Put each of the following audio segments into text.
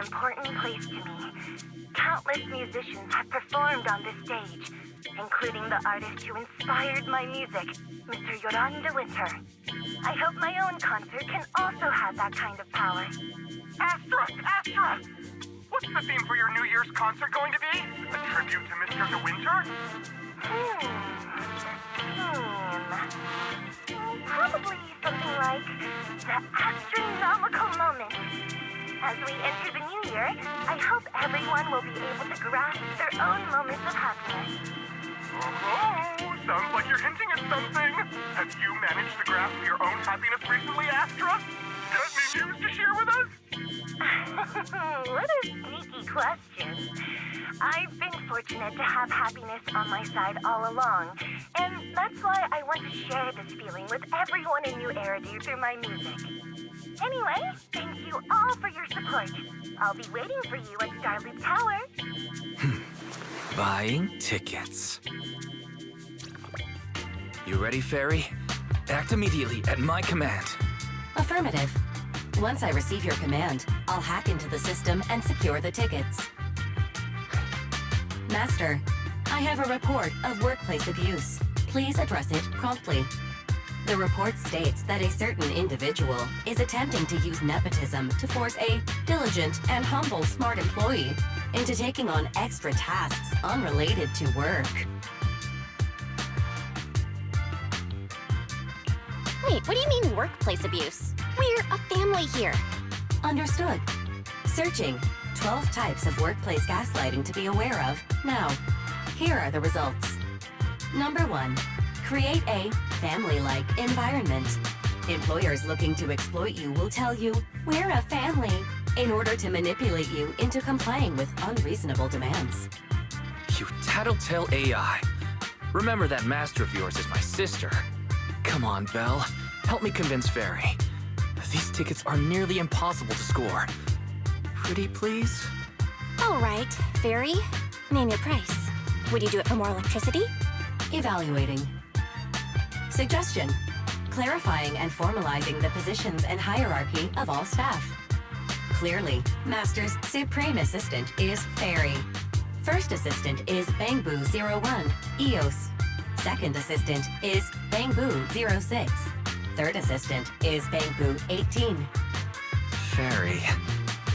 important place to me. Countless musicians have performed on this stage, including the artist who inspired my music, Mr. Yoran de Winter. I hope my own concert can also have that kind of power. Astra! What's the theme for your New Year's concert going to be? A tribute to Mr. De Winter? Probably something like the Astra-nomical moment. As we enter the new year, I hope everyone will be able to grasp their own moments of happiness. Oh, sounds like you're hinting at something. Have you managed to grasp your own happiness recently, Astra? Got any news to share with us? What a sneaky question. I've been fortunate to have happiness on my side all along, and that's why I want to share this feeling with everyone in New Eridu through my music. Anyway, thank you all for your support. I'll be waiting for you at Starloop Tower. Buying tickets. You ready, Fairy? Act immediately at my command. Affirmative. Once I receive your command, I'll hack into the system and secure the tickets. Master, I have a report of workplace abuse. Please address it promptly. The report states that a certain individual is attempting to use nepotism to force a diligent and humble smart employee into taking on extra tasks unrelated to work. Wait, what do you mean workplace abuse? We're a family here. Understood. Searching 12 types of workplace gaslighting to be aware of. Now, here are the results. Number 1. Create a family-like environment. Employers looking to exploit you will tell you, "We're a family," in order to manipulate you into complying with unreasonable demands. You tattletale AI. Remember that master of yours is my sister. Come on, Belle. Help me convince Fairy. These tickets are nearly impossible to score. Pretty, please? All right, Fairy. Name your price. Would you do it for more electricity? Evaluating. Suggestion. Clarifying and formalizing the positions and hierarchy of all staff. Clearly, Master's Supreme Assistant is Fairy. First Assistant is Bangboo 01, EOS. Second Assistant is Bangboo 06. Third Assistant is Bangboo 18. Fairy,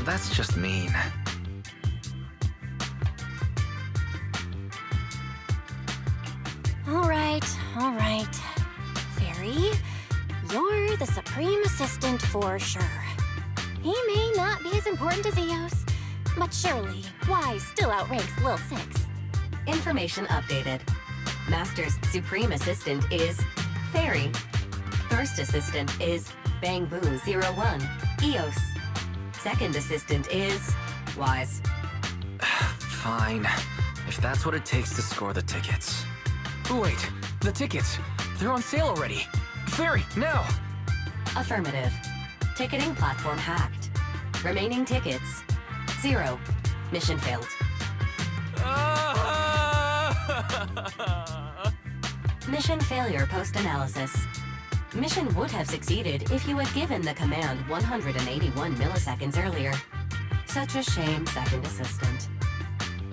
that's just mean. All right. Fairy, you're the Supreme Assistant for sure. He may not be as important as Eos, but surely Y still outranks Lil 6. Information updated. Master's Supreme Assistant is Fairy. First Assistant is Bangboo 01, EOS. Second Assistant is Wise. Fine, if that's what it takes to score the tickets. Wait, the tickets! They're on sale already! Fairy, now! Affirmative. Ticketing platform hacked. Remaining tickets 0. Mission failed. Mission failure post-analysis. Mission would have succeeded if you had given the command 181 milliseconds earlier. Such a shame, Second Assistant.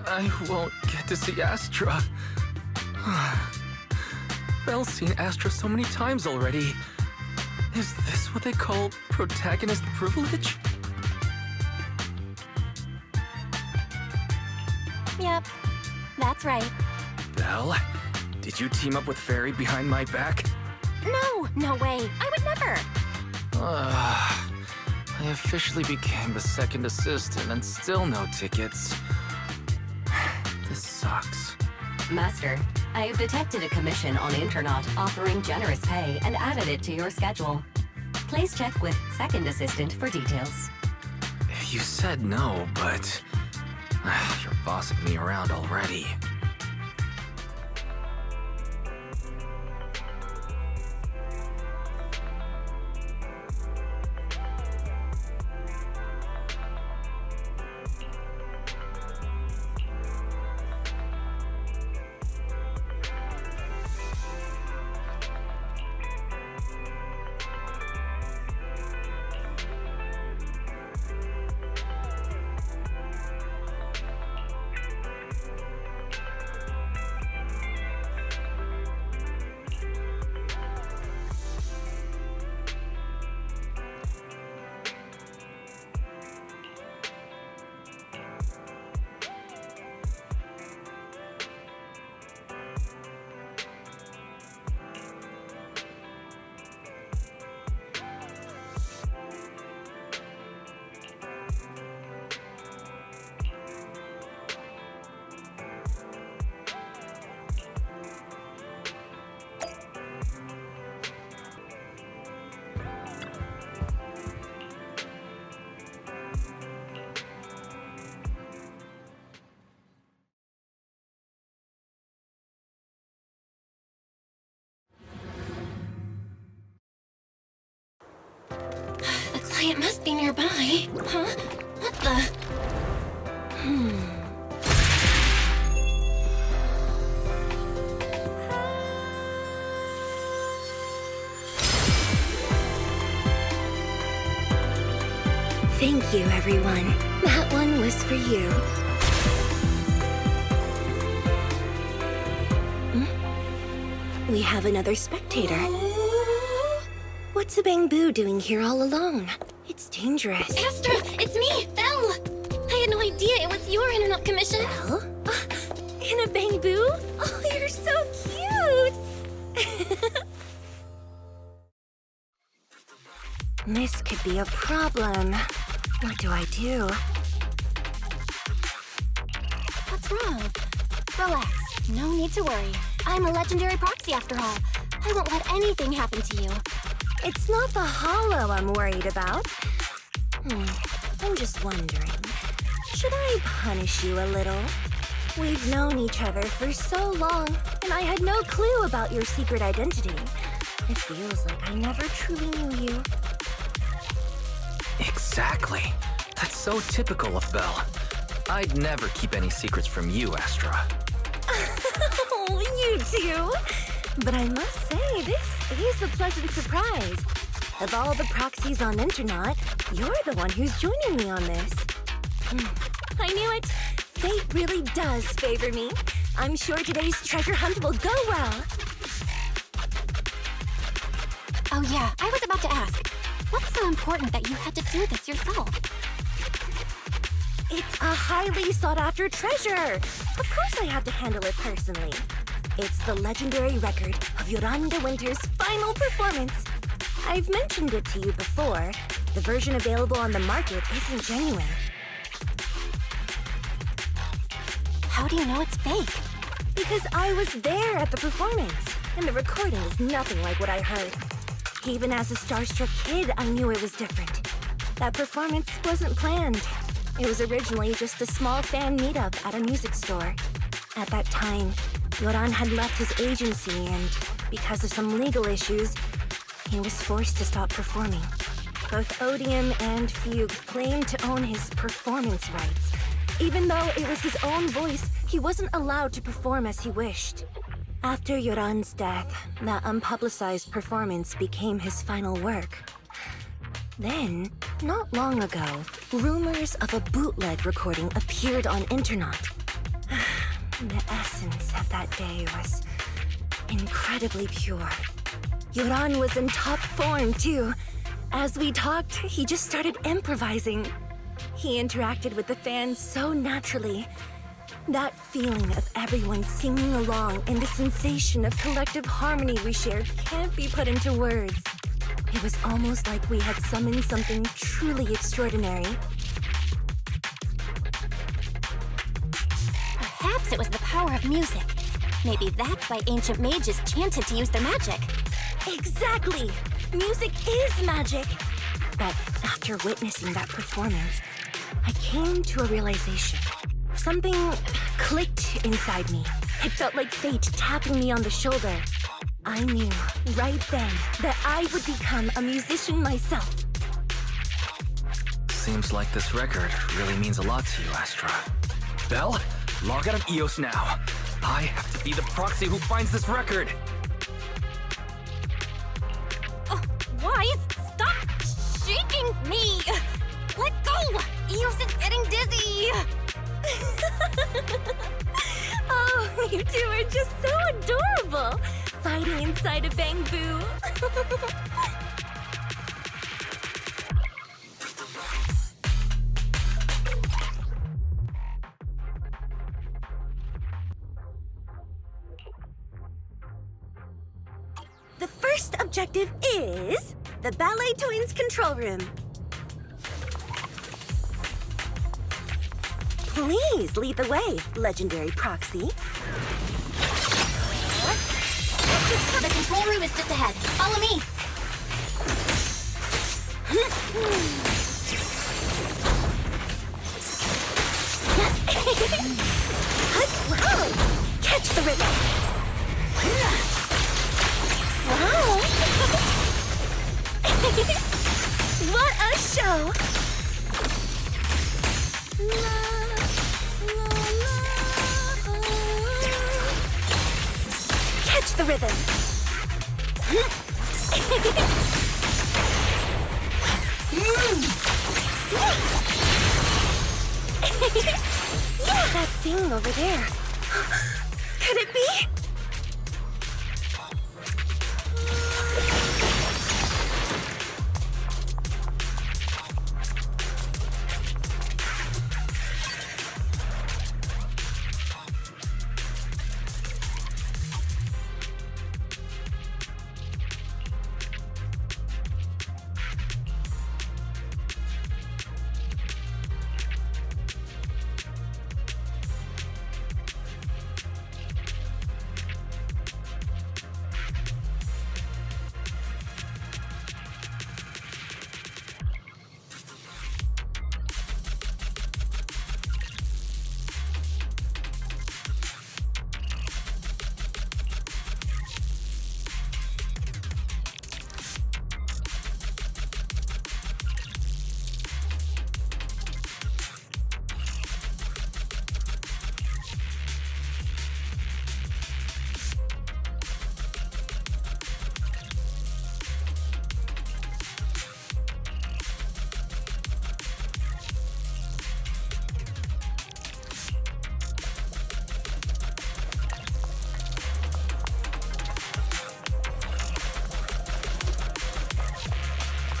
I won't get to see Astra. Belle's seen Astra so many times already. Is this what they call protagonist privilege? Yep, that's right. Belle, did you team up with Fairy behind my back? No way. I would never. I officially became the second assistant and still no tickets. This sucks. Master, I have detected a commission on Internaut offering generous pay and added it to your schedule. Please check with Second Assistant for details. You said no, but you're bossing me around already. It must be nearby. Huh? What the? Thank you, everyone. That one was for you. We have another spectator. What's a Bang-Boo doing here all alone? It's dangerous. Astra, it's me, Belle. I had no idea it was your internet commission. Belle? In a Bang-Boo? Oh, you're so cute! This could be a problem. What do I do? What's wrong? Relax. No need to worry. I'm a legendary Proxy after all. I won't let anything happen to you. It's not the hollow I'm worried about. I'm just wondering, should I punish you a little? We've known each other for so long, and I had no clue about your secret identity. It feels like I never truly knew you. Exactly. That's so typical of Belle. I'd never keep any secrets from you, Astra. Oh, you too. But I must say, this is a pleasant surprise. Of all the proxies on Internet, you're the one who's joining me on this. I knew it. Fate really does favor me. I'm sure today's treasure hunt will go well. Oh yeah, I was about to ask. What's so important that you had to do this yourself? It's a highly sought-after treasure. Of course I have to handle it personally. It's the legendary record of Yolanda Winter's final performance. I've mentioned it to you before. The version available on the market isn't genuine. How do you know it's fake? Because I was there at the performance, and the recording is nothing like what I heard. Even as a starstruck kid, I knew it was different. That performance wasn't planned. It was originally just a small fan meetup at a music store. At that time, Yoran had left his agency, and because of some legal issues, he was forced to stop performing. Both Odium and Fugue claimed to own his performance rights. Even though it was his own voice, he wasn't allowed to perform as he wished. After Yoran's death, that unpublicized performance became his final work. Then, not long ago, rumors of a bootleg recording appeared on Internet. The essence of that day was incredibly pure. Yoran was in top form, too. As we talked, he just started improvising. He interacted with the fans so naturally. That feeling of everyone singing along and the sensation of collective harmony we shared can't be put into words. It was almost like we had summoned something truly extraordinary. Perhaps it was the power of music. Maybe that's why ancient mages chanted to use their magic. Exactly! Music is magic! But after witnessing that performance, I came to a realization. Something clicked inside me. It felt like fate tapping me on the shoulder. I knew right then that I would become a musician myself. Seems like this record really means a lot to you, Astra. Belle, log out of EOS now. I have to be the Proxy who finds this record. Wise, stop shaking me! Let go! Eos is getting dizzy! Oh, you two are just so adorable! Fighting inside a Bang-Boo. The first objective is the Ballet Twins control room. Please lead the way, legendary Proxy. The control room is just ahead. Follow me. Wow! Catch the rhythm. Wow! What a show! the rhythm. That thing over there. Could it be?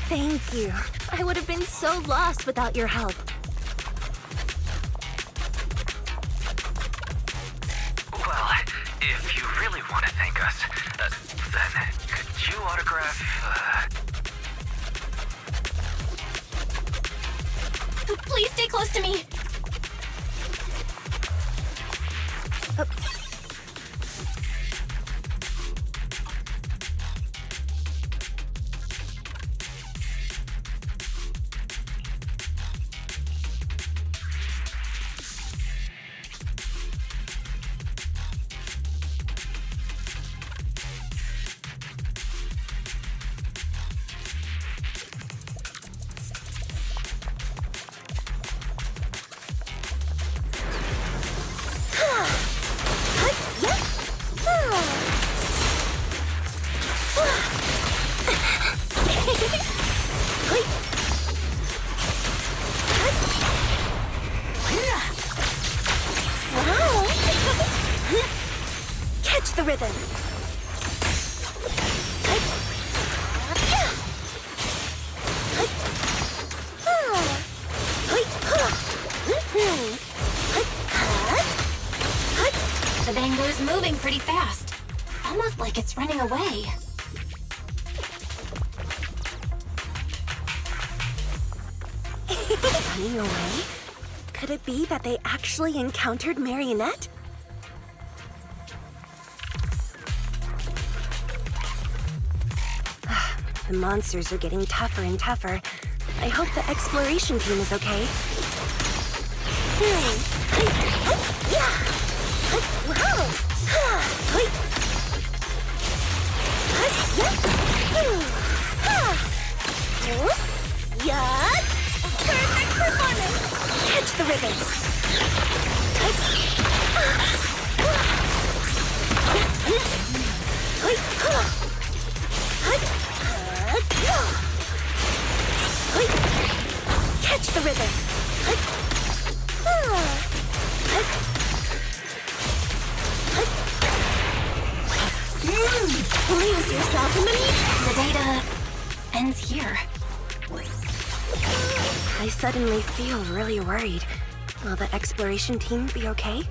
Thank you. I would have been so lost without your help. Well, if you really want to thank us, then could you autograph, Please stay close to me. Catch the rhythm. The bango's moving pretty fast. Almost like it's running away. Running away? Could it be that they actually encountered Marionette? The monsters are getting tougher and tougher. I hope the exploration team is okay. Perfect performance! Catch the rhythm. Catch the rhythm. Lose yourself in the music. The data ends here. I suddenly feel really worried. Will the exploration team be okay?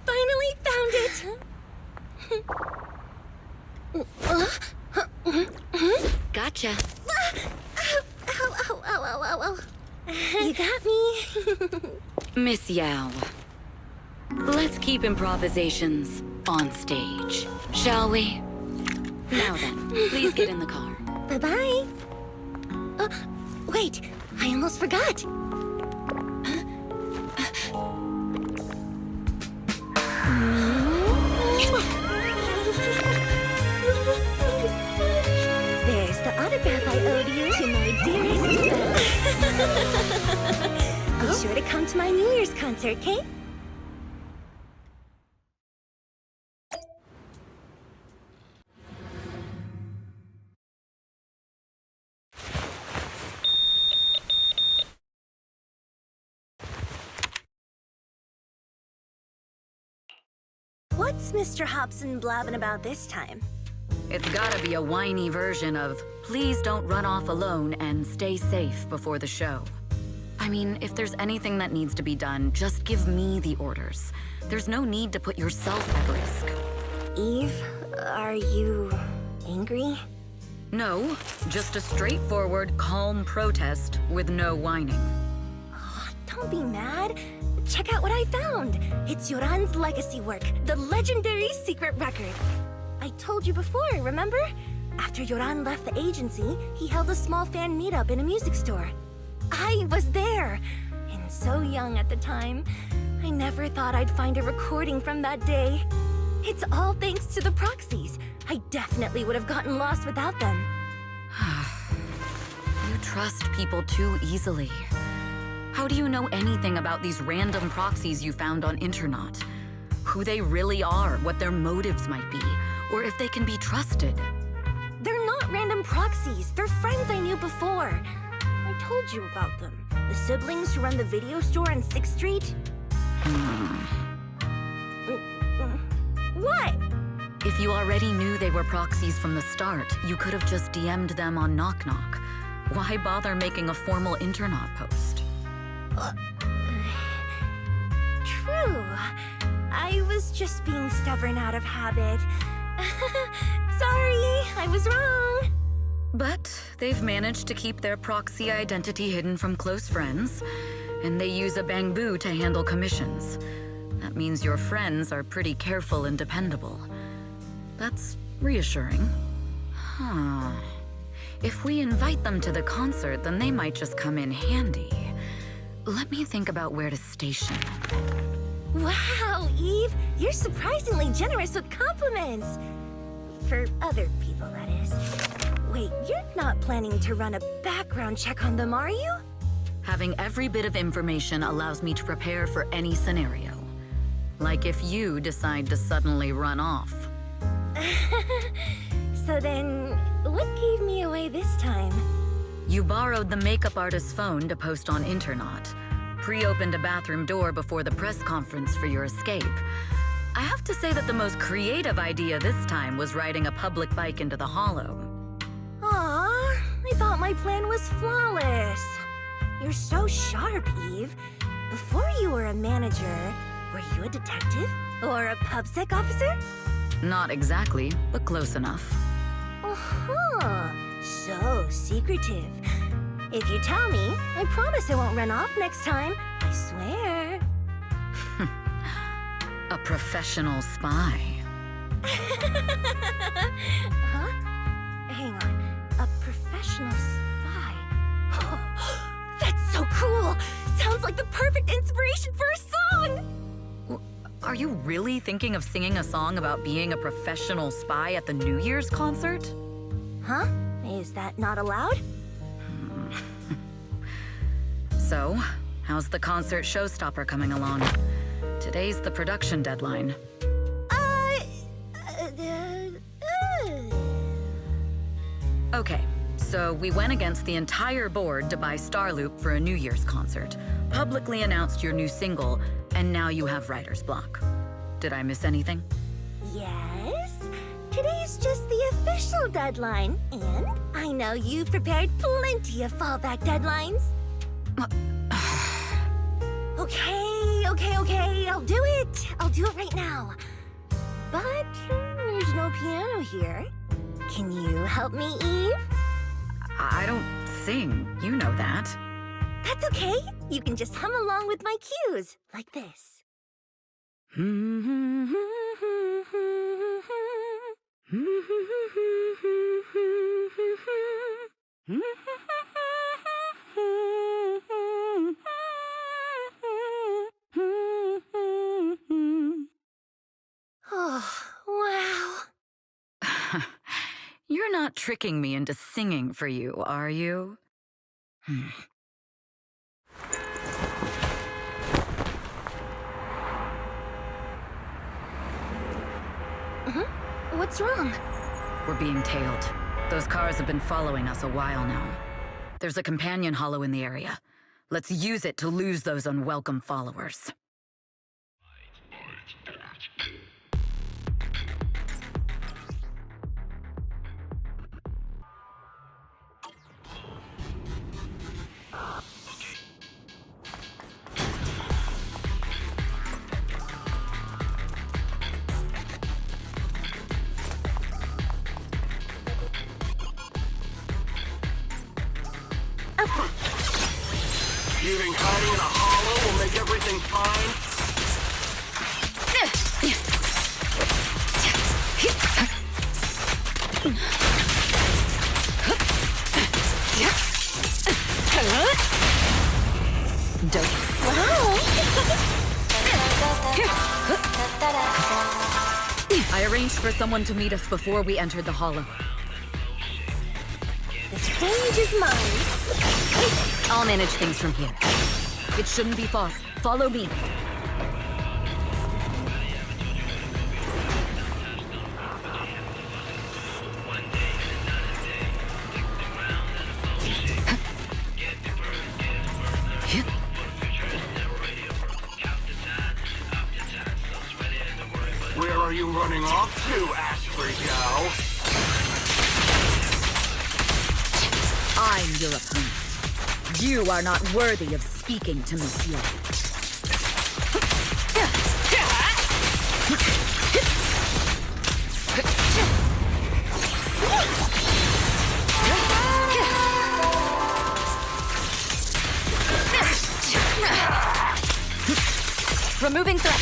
Finally found it! Gotcha. Ow. You got me. Miss Yao, let's keep improvisations on stage, shall we? Now then, please get in the car. Bye-bye. Wait, I almost forgot. There's the autograph I owed you to my dearest friend. Be sure to come to my New Year's concert, okay? What's Mr. Hobson blabbing about this time? It's gotta be a whiny version of, please don't run off alone and stay safe before the show. I mean, if there's anything that needs to be done, just give me the orders. There's no need to put yourself at risk. Eve, are you angry? No, just a straightforward, calm protest with no whining. Oh, don't be mad. Check out what I found. It's Yoran's legacy work, the legendary secret record. I told you before, remember? After Yoran left the agency, he held a small fan meetup in a music store. I was there, and so young at the time. I never thought I'd find a recording from that day. It's all thanks to the Proxies. I definitely would have gotten lost without them. You trust people too easily. How do you know anything about these random proxies you found on Internet? Who they really are, what their motives might be, or if they can be trusted? They're not random proxies. They're friends I knew before. I told you about them. The siblings who run the video store on 6th Street. What? If you already knew they were proxies from the start, you could have just DM'd them on Knock Knock. Why bother making a formal Internet post? True. I was just being stubborn out of habit. Sorry, I was wrong. But they've managed to keep their proxy identity hidden from close friends, and they use a bamboo to handle commissions. That means your friends are pretty careful and dependable. That's reassuring. Huh. If we invite them to the concert, then they might just come in handy. Let me think about where to station them. Wow, Eve, you're surprisingly generous with compliments. For other people, that is. Wait, you're not planning to run a background check on them, are you? Having every bit of information allows me to prepare for any scenario. Like if you decide to suddenly run off. So then, what gave me away this time? You borrowed the makeup artist's phone to post on Internet. Pre-opened a bathroom door before the press conference for your escape. I have to say that the most creative idea this time was riding a public bike into the hollow. Aw, I thought my plan was flawless. You're so sharp, Eve. Before you were a manager, were you a detective? Or a PubSec officer? Not exactly, but close enough. Uh-huh. So secretive. If you tell me, I promise I won't run off next time. I swear. A professional spy. Huh? Hang on. A professional spy. That's so cool! Sounds like the perfect inspiration for a song! Are you really thinking of singing a song about being a professional spy at the New Year's concert? Huh? Is that not allowed? So, how's the concert showstopper coming along? Today's the production deadline. Okay, so we went against the entire board to buy Starloop for a New Year's concert, publicly announced your new single, and now you have writer's block. Did I miss anything? Yes. Today's just the official deadline, and I know you've prepared plenty of fallback deadlines. Okay, I'll do it. I'll do it right now. But there's no piano here. Can you help me, Eve? I don't sing, you know that. That's okay. You can just hum along with my cues, like this. Oh, wow. You're not tricking me into singing for you, are you? What's wrong? We're being tailed. Those cars have been following us a while now. There's a companion hollow in the area. Let's use it to lose those unwelcome followers. You think hiding in a hollow will make everything fine? I arranged for someone to meet us before we entered the hollow. The stage is mine. I'll manage things from here. It shouldn't be far. Follow me. Where are you running off to, Astra-nomical? I'm your opponent. You are not worthy of speaking to Monsieur. Removing threat.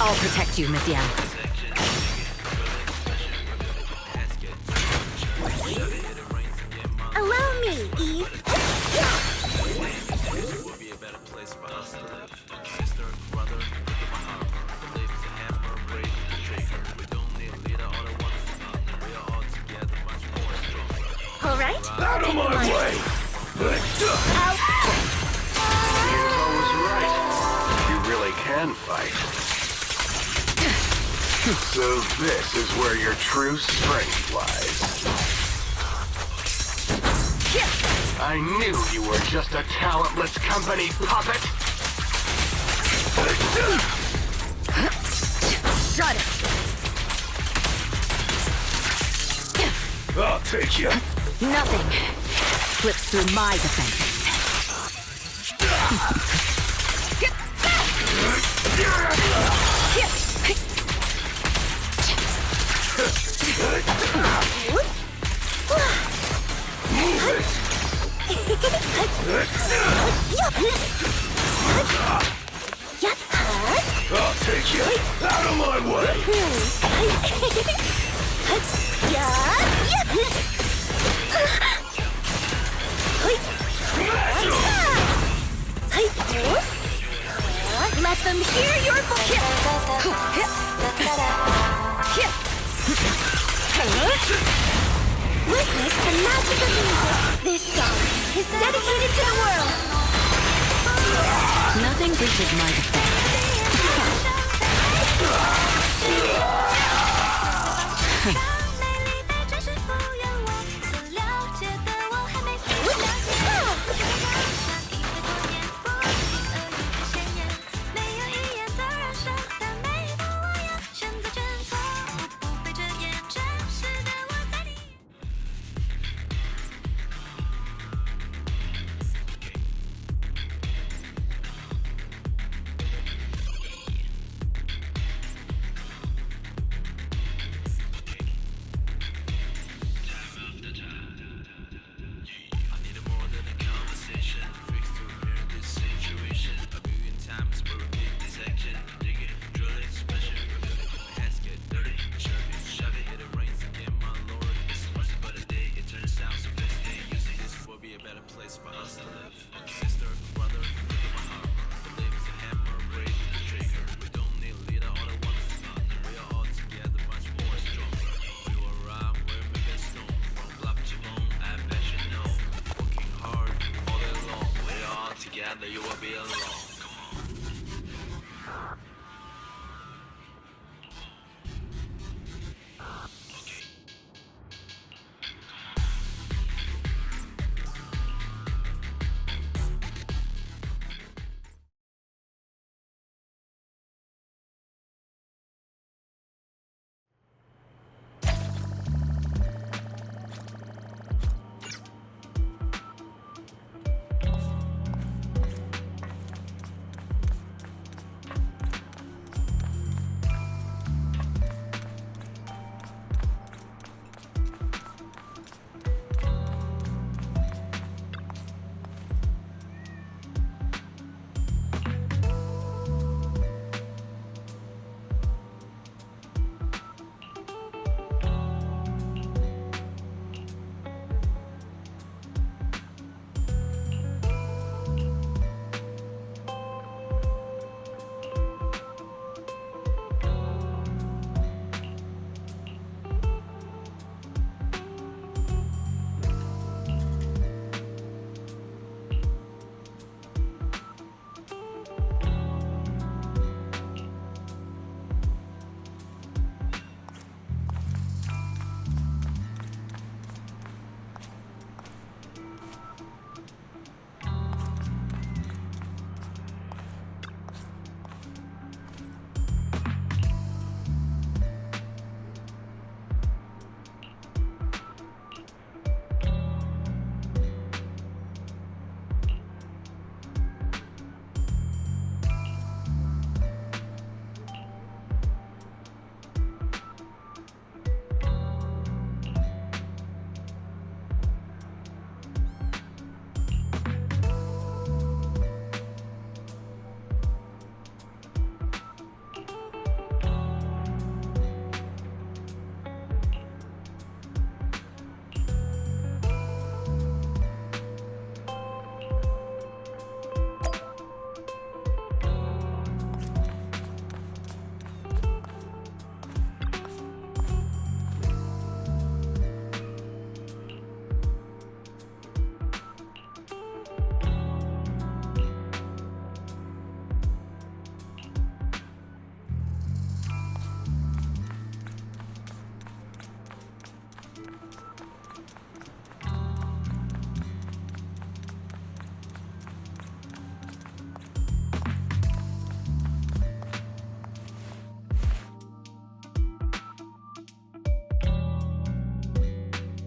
I'll protect you, Miss Yang. Allow me, Eve. All right. Out of my way! Info was right. You really can fight. So this is where your true strength lies. I knew you were just a talentless company puppet! Shut it! I'll take you. Nothing slips through my defenses. I'll take you out of my way! Let them hear your voice. Witness the magic of music. This song is dedicated to the world. Nothing reaches my defense.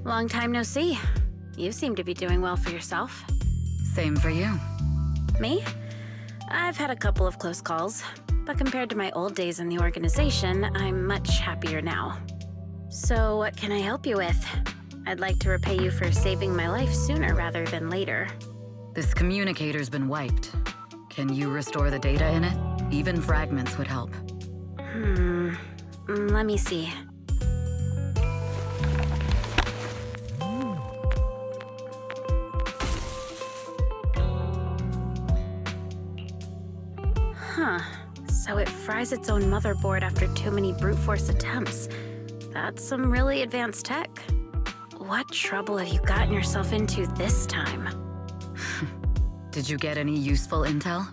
Long time no see. You seem to be doing well for yourself. Same for you. Me? I've had a couple of close calls, but compared to my old days in the organization, I'm much happier now. So what can I help you with? I'd like to repay you for saving my life sooner rather than later. This communicator's been wiped. Can you restore the data in it? Even fragments would help. Let me see. Huh. So it fries its own motherboard after too many brute force attempts. That's some really advanced tech. What trouble have you gotten yourself into this time? Did you get any useful intel?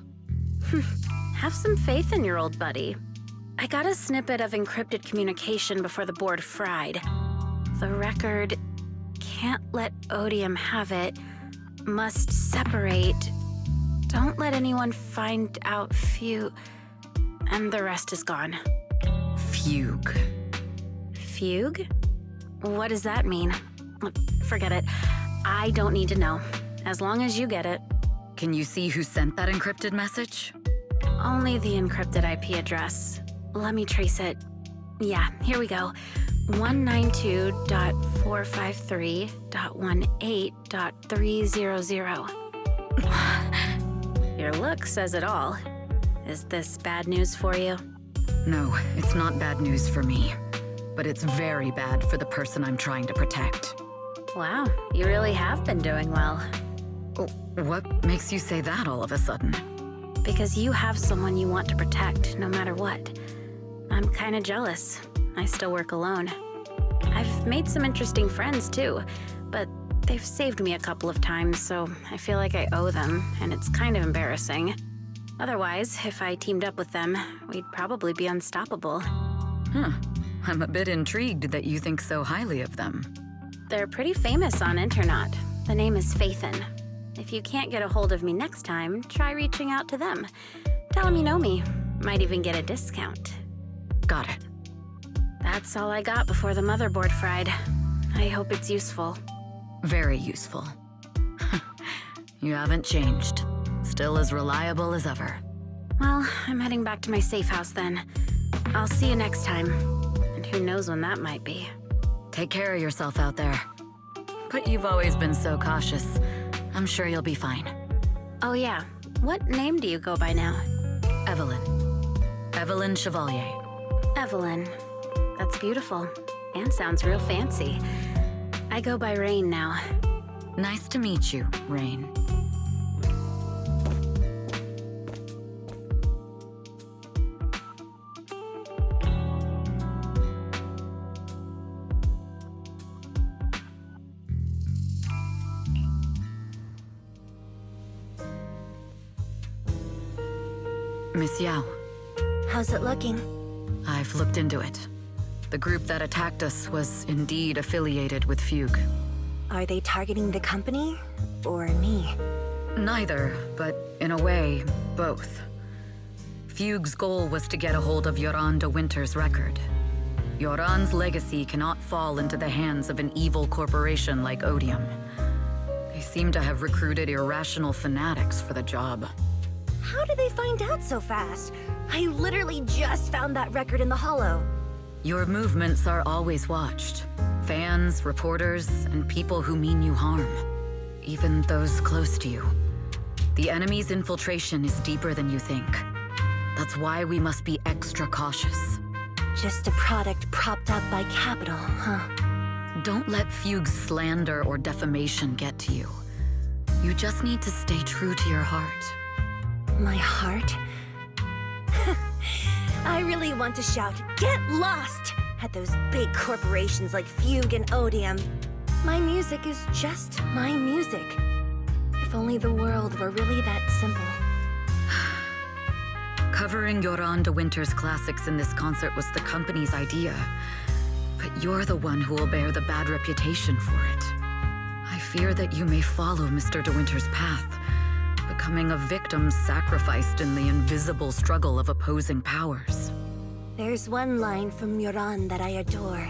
Have some faith in your old buddy. I got a snippet of encrypted communication before the board fried. The record can't let Odium have it. Must separate. Don't let anyone find out and the rest is gone. Fugue. Fugue? What does that mean? Forget it. I don't need to know. As long as you get it. Can you see who sent that encrypted message? Only the encrypted IP address. Let me trace it. Yeah, here we go. 192.453.18.300. Your look says it all. Is this bad news for you? No, it's not bad news for me. But it's very bad for the person I'm trying to protect. Wow, you really have been doing well. What makes you say that all of a sudden? Because you have someone you want to protect, no matter what. I'm kinda jealous. I still work alone. I've made some interesting friends, too, but they've saved me a couple of times, so I feel like I owe them, and it's kind of embarrassing. Otherwise, if I teamed up with them, we'd probably be unstoppable. I'm a bit intrigued that you think so highly of them. They're pretty famous on Internet. The name is Phaethon. If you can't get a hold of me next time, try reaching out to them. Tell them you know me. Might even get a discount. Got it. That's all I got before the motherboard fried. I hope it's useful. Very useful. You haven't changed. Still as reliable as ever. Well, I'm heading back to my safe house then. I'll see you next time. And who knows when that might be. Take care of yourself out there. But you've always been so cautious. I'm sure you'll be fine. Oh yeah, what name do you go by now? Evelyn. Evelyn Chevalier. Evelyn. That's beautiful. And sounds real fancy. I go by Rain now. Nice to meet you, Rain. Miss Yao. How's it looking? I've looked into it. The group that attacked us was indeed affiliated with Fugue. Are they targeting the company? Or me? Neither, but in a way, both. Fugue's goal was to get a hold of Yoran de Winter's record. Yoran's legacy cannot fall into the hands of an evil corporation like Odium. They seem to have recruited irrational fanatics for the job. How did they find out so fast? I literally just found that record in the hollow. Your movements are always watched. Fans, reporters, and people who mean you harm. Even those close to you. The enemy's infiltration is deeper than you think. That's why we must be extra cautious. Just a product propped up by capital, huh? Don't let Fugue's slander or defamation get to you. You just need to stay true to your heart. My heart? I really want to shout, "Get lost!" at those big corporations like Fugue and Odium. My music is just my music. If only the world were really that simple. Covering Yoran de Winter's classics in this concert was the company's idea. But you're the one who will bear the bad reputation for it. I fear that you may follow Mr. de Winter's path, becoming a victim sacrificed in the invisible struggle of opposing powers. There's one line from Yoran that I adore.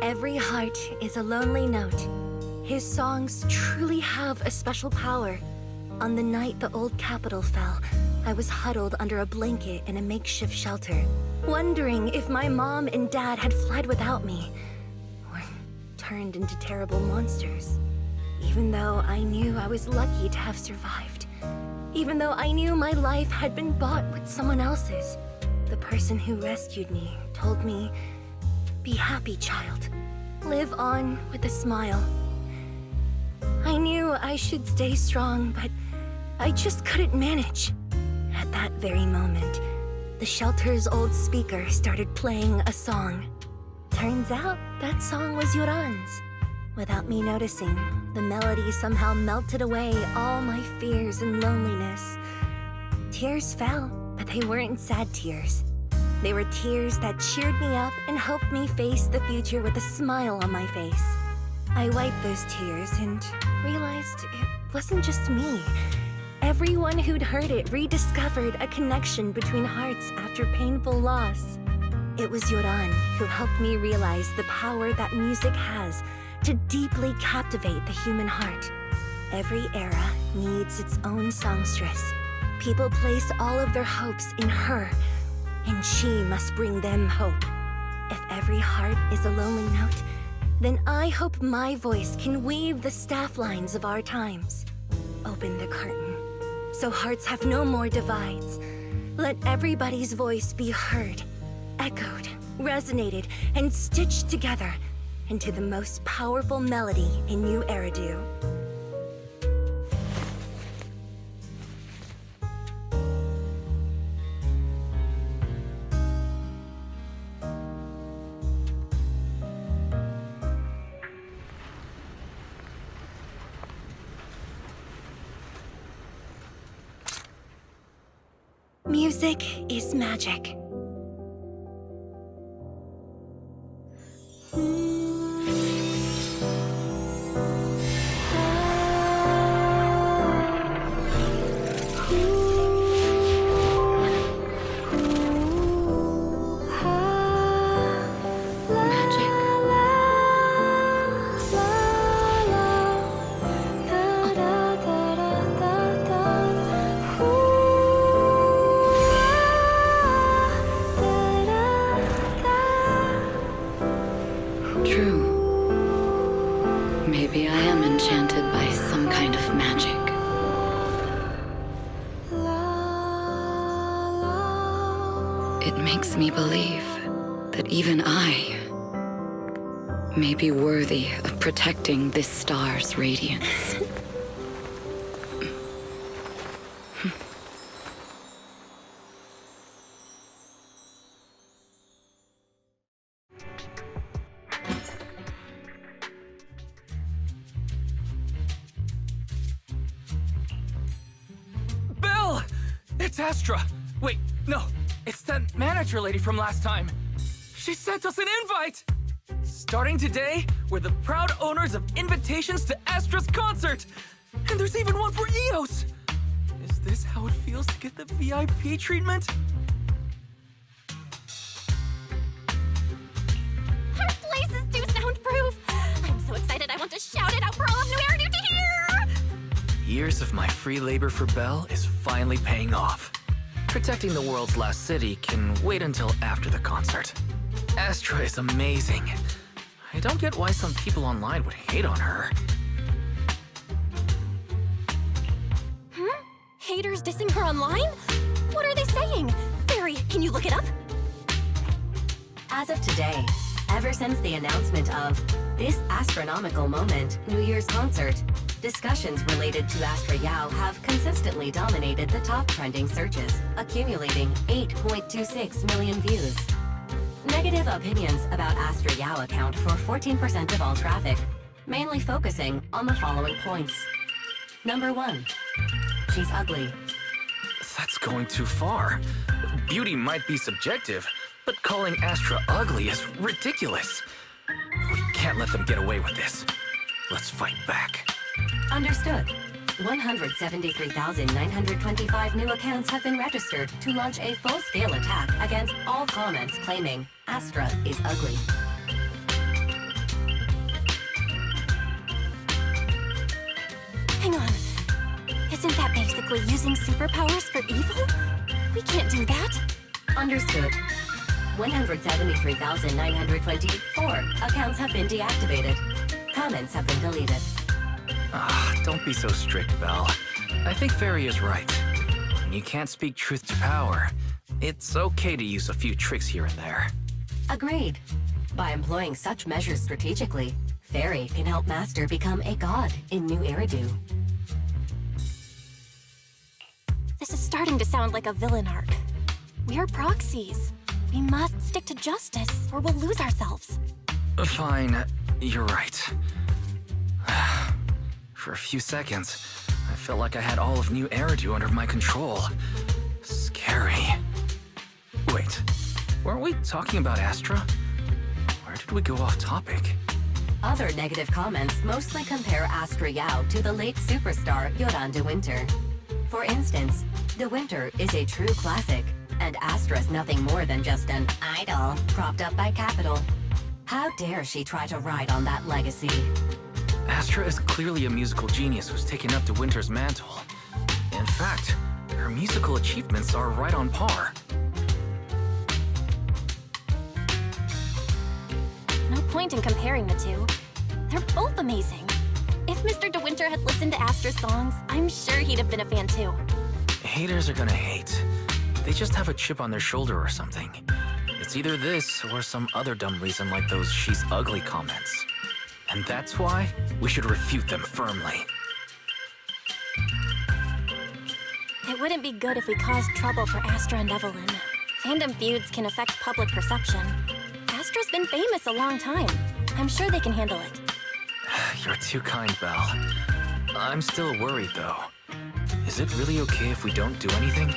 Every heart is a lonely note. His songs truly have a special power. On the night the old capital fell, I was huddled under a blanket in a makeshift shelter, wondering if my mom and dad had fled without me, or turned into terrible monsters. Even though I knew I was lucky to have survived. Even though I knew my life had been bought with someone else's. The person who rescued me told me, "Be happy, child. Live on with a smile." I knew I should stay strong, but I just couldn't manage. At that very moment, the shelter's old speaker started playing a song. Turns out that song was Yoran's. Without me noticing, the melody somehow melted away all my fears and loneliness. Tears fell, but they weren't sad tears. They were tears that cheered me up and helped me face the future with a smile on my face. I wiped those tears and realized it wasn't just me. Everyone who'd heard it rediscovered a connection between hearts after painful loss. It was Yoran who helped me realize the power that music has to deeply captivate the human heart. Every era needs its own songstress. People place all of their hopes in her, and she must bring them hope. If every heart is a lonely note, then I hope my voice can weave the staff lines of our times. Open the curtain, so hearts have no more divides. Let everybody's voice be heard, echoed, resonated, and stitched together into the most powerful melody in New Eridu. Music is magic. Maybe I am enchanted by some kind of magic. It makes me believe that even I may be worthy of protecting this star's radiance. Belle! It's Astra! Wait, no, it's that manager lady from last time. She sent us an invite! Starting today, we're the proud owners of invitations to Astra's concert! And there's even one for EOS! Is this how it feels to get the VIP treatment? Our place is too soundproof! I'm so excited I want to shout it out for all of New Eridu to hear! Years of my free labor for Belle is finally paying off. Protecting the world's last city can wait until after the concert. Astra is amazing. I don't get why some people online would hate on her. Haters dissing her online? What are they saying? Barry, can you look it up? As of today, ever since the announcement of this Astra-nomical moment New Year's concert, discussions related to Astra Yao have consistently dominated the top trending searches, accumulating 8.26 million views. Negative opinions about Astra Yao account for 14% of all traffic, mainly focusing on the following points. Number 1. She's ugly. That's going too far. Beauty might be subjective, but calling Astra ugly is ridiculous. We can't let them get away with this. Let's fight back. Understood. 173,925 new accounts have been registered to launch a full-scale attack against all comments claiming Astra is ugly. Hang on. Isn't that basically using superpowers for evil? We can't do that. Understood. 173,924 accounts have been deactivated. Comments have been deleted. Don't be so strict, Belle. I think Fairy is right. When you can't speak truth to power, it's okay to use a few tricks here and there. Agreed. By employing such measures strategically, Fairy can help Master become a god in New Eridu. This is starting to sound like a villain arc. We are proxies. We must stick to justice, or we'll lose ourselves. Fine, you're right. For a few seconds, I felt like I had all of New Eridu under my control. Scary. Wait, weren't we talking about Astra? Where did we go off topic? Other negative comments mostly compare Astra Yao to the late superstar Yoran de Winter. For instance, De Winter is a true classic, and Astra's nothing more than just an idol propped up by capital. How dare she try to ride on that legacy? Astra is clearly a musical genius who's taken up De Winter's mantle. In fact, her musical achievements are right on par. No point in comparing the two. They're both amazing. If Mr. De Winter had listened to Astra's songs, I'm sure he'd have been a fan too. Haters are gonna hate. They just have a chip on their shoulder or something. It's either this or some other dumb reason like those "she's ugly" comments. And that's why we should refute them firmly. It wouldn't be good if we caused trouble for Astra and Evelyn. Fandom feuds can affect public perception. Astra's been famous a long time. I'm sure they can handle it. You're too kind, Belle. I'm still worried, though. Is it really okay if we don't do anything?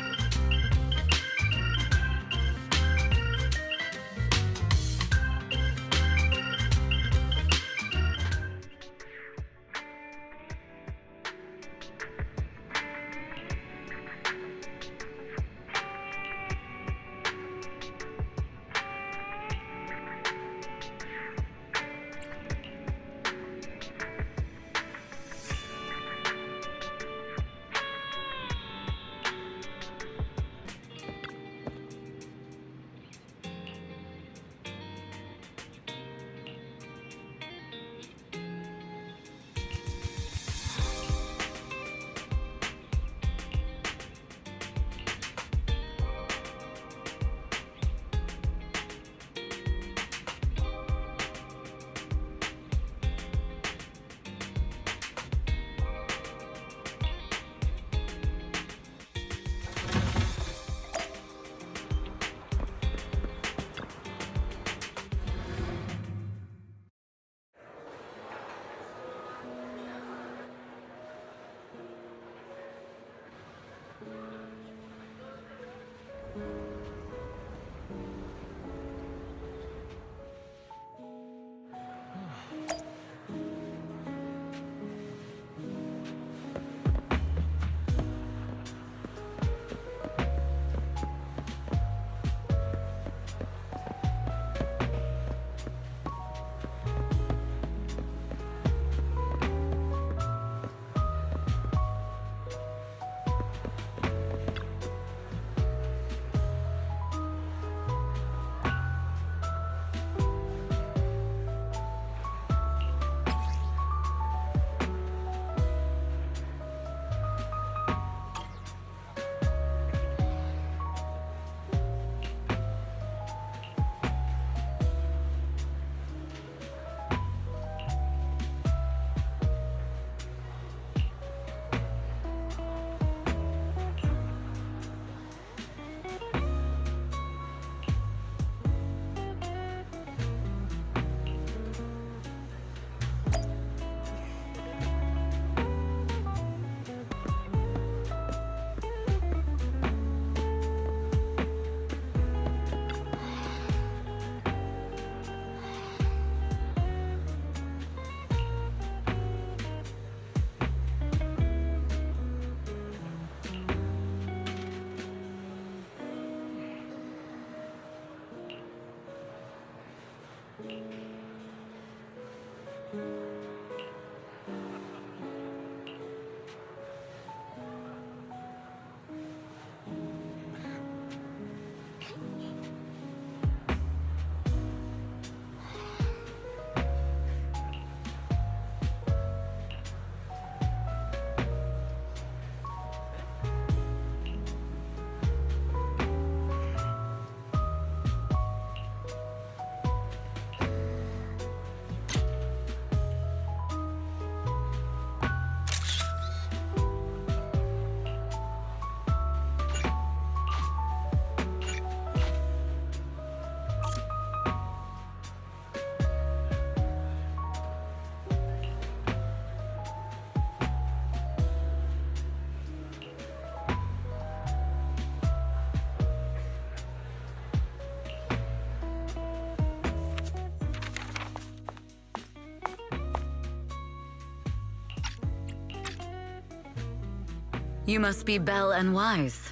You must be Belle and Wise.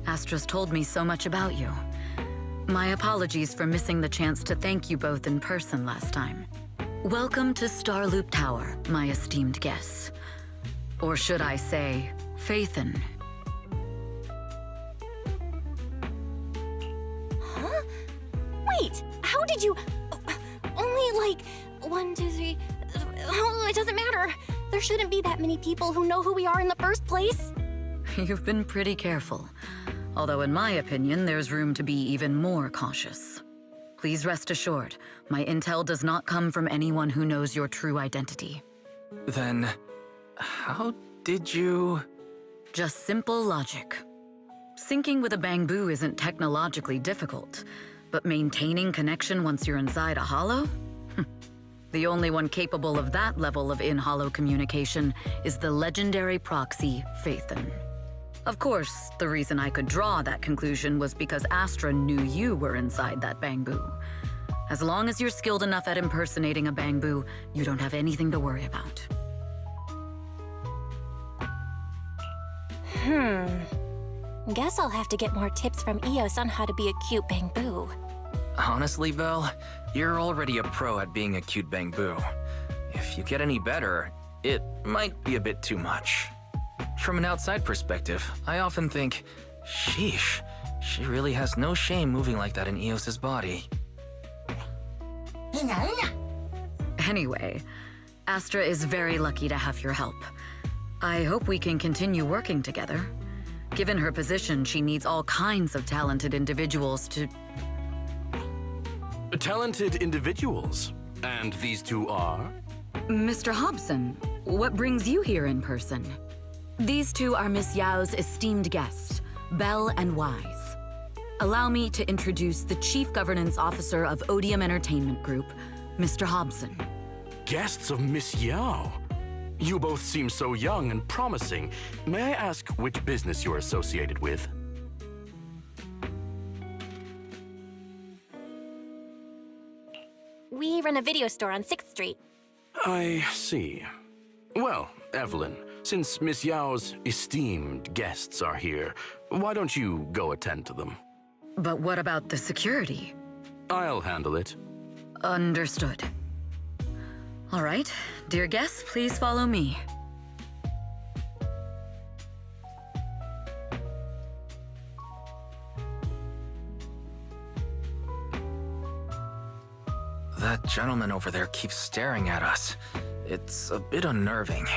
Astra's told me so much about you. My apologies for missing the chance to thank you both in person last time. Welcome to Starloop Tower, my esteemed guests. Or should I say, Faithin. Huh? Wait, how did you... Only like 1, 2, 3... Oh, it doesn't matter. There shouldn't be that many people who know who we are in the first place. You've been pretty careful. Although in my opinion, there's room to be even more cautious. Please rest assured, my intel does not come from anyone who knows your true identity. Then, how did you... Just simple logic. Syncing with a bamboo isn't technologically difficult, but maintaining connection once you're inside a hollow? The only one capable of that level of in-hollow communication is the legendary Proxy, Faithin. Of course, the reason I could draw that conclusion was because Astra knew you were inside that bamboo. As long as you're skilled enough at impersonating a bamboo, you don't have anything to worry about. Guess I'll have to get more tips from Eos on how to be a cute bamboo. Honestly, Belle, you're already a pro at being a cute bamboo. If you get any better, it might be a bit too much. From an outside perspective, I often think, sheesh, she really has no shame moving like that in Eos's body. Anyway, Astra is very lucky to have your help. I hope we can continue working together. Given her position, she needs all kinds of talented individuals to... Talented individuals? And these two are? Mr. Hobson, what brings you here in person? These two are Miss Yao's esteemed guests, Belle and Wise. Allow me to introduce the Chief Governance Officer of Odium Entertainment Group, Mr. Hobson. Guests of Miss Yao? You both seem so young and promising. May I ask which business you're associated with? We run a video store on 6th Street. I see. Well, Evelyn, since Miss Yao's esteemed guests are here, why don't you go attend to them? But what about the security? I'll handle it. Understood. All right, dear guests, please follow me. That gentleman over there keeps staring at us. It's a bit unnerving.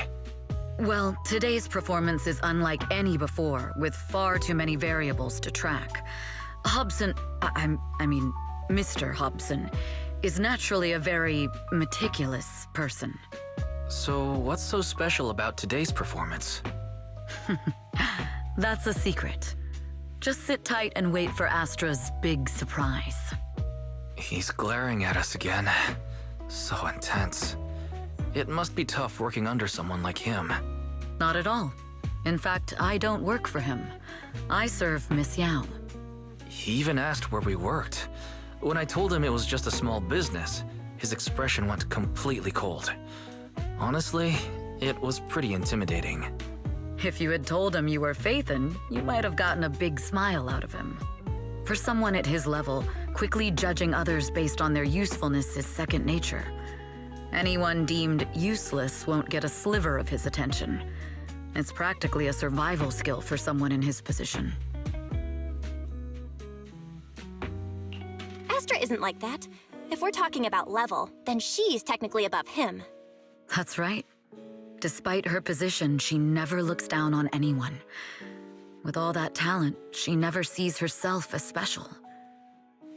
Well, today's performance is unlike any before, with far too many variables to track. Hobson, I mean, Mr. Hobson, is naturally a very meticulous person. So what's so special about today's performance? That's a secret. Just sit tight and wait for Astra's big surprise. He's glaring at us again. So intense. It must be tough working under someone like him. Not at all. In fact, I don't work for him. I serve Miss Yao. He even asked where we worked. When I told him it was just a small business, his expression went completely cold. Honestly, it was pretty intimidating. If you had told him you were Faithin, you might have gotten a big smile out of him. For someone at his level, quickly judging others based on their usefulness is second nature. Anyone deemed useless won't get a sliver of his attention. It's practically a survival skill for someone in his position. Astra isn't like that. If we're talking about level, then she's technically above him. That's right. Despite her position, she never looks down on anyone. With all that talent, she never sees herself as special.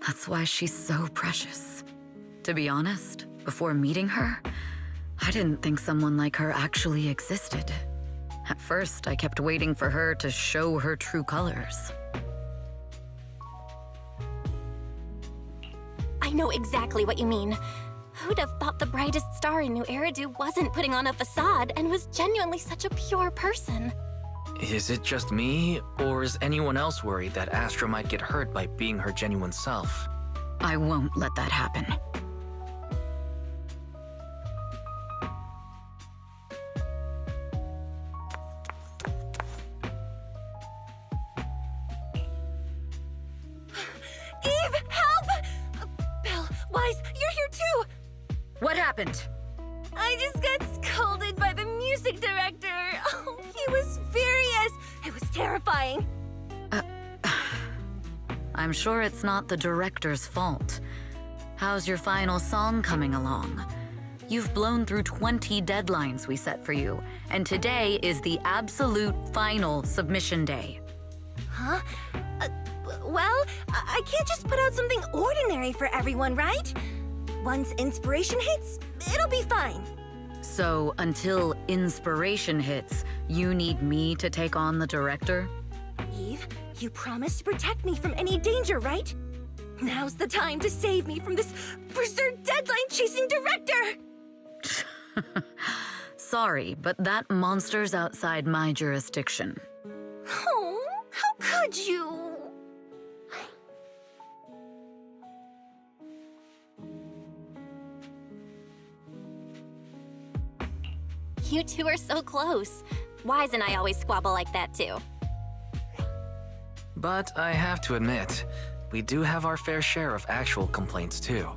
That's why she's so precious. To be honest, before meeting her, I didn't think someone like her actually existed. At first, I kept waiting for her to show her true colors. I know exactly what you mean. Who'd have thought the brightest star in New Eridu wasn't putting on a facade and was genuinely such a pure person? Is it just me, or is anyone else worried that Astra might get hurt by being her genuine self? I won't let that happen. Eve, help! Belle, Wise, you're here too! What happened? I just got scolded by the music director. Oh, he was furious. It was terrifying. I'm sure it's not the director's fault. How's your final song coming along? You've blown through 20 deadlines we set for you, and today is the absolute final submission day. Huh? Well, I can't just put out something ordinary for everyone, right? Once inspiration hits, it'll be fine. So, until inspiration hits, you need me to take on the director? Eve, you promised to protect me from any danger, right? Now's the time to save me from this berserk deadline-chasing director! Sorry, but that monster's outside my jurisdiction. Oh, how could you? You two are so close. Wise and I always squabble like that too. But I have to admit, we do have our fair share of actual complaints too.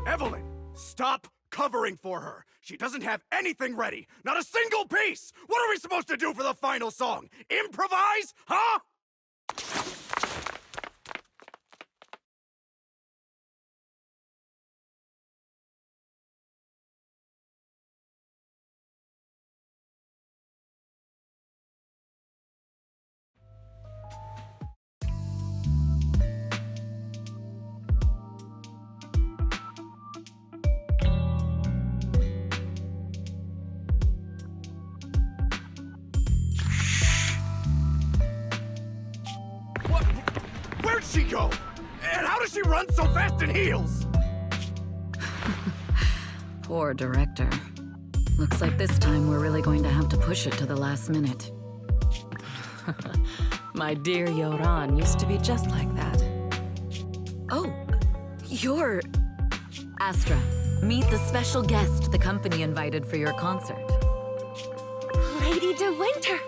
Evelyn, stop covering for her. She doesn't have anything ready. Not a single piece. What are we supposed to do for the final song? Improvise? Huh? Where'd she go? And how does she run so fast in heels? Poor director. Looks like this time we're really going to have to push it to the last minute. My dear Yoran used to be just like that. Oh, you're... Astra, meet the special guest the company invited for your concert. Lady De Winter,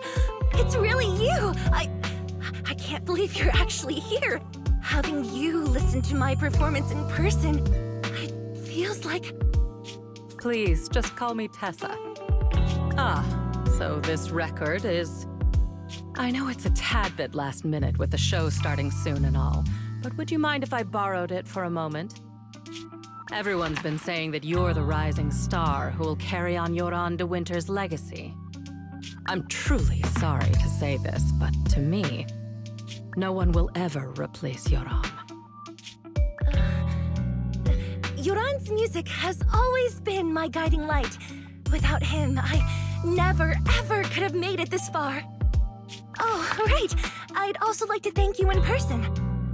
it's really you! I can't believe you're actually here. Having you listen to my performance in person, it feels like... Please, just call me Tessa. Ah, so this record is... I know it's a tad bit last minute with the show starting soon and all, but would you mind if I borrowed it for a moment? Everyone's been saying that you're the rising star who will carry on Yoran De Winter's legacy. I'm truly sorry to say this, but to me, no one will ever replace Yoran. Yoran's music has always been my guiding light. Without him, I never, ever could have made it this far. Oh, right. I'd also like to thank you in person.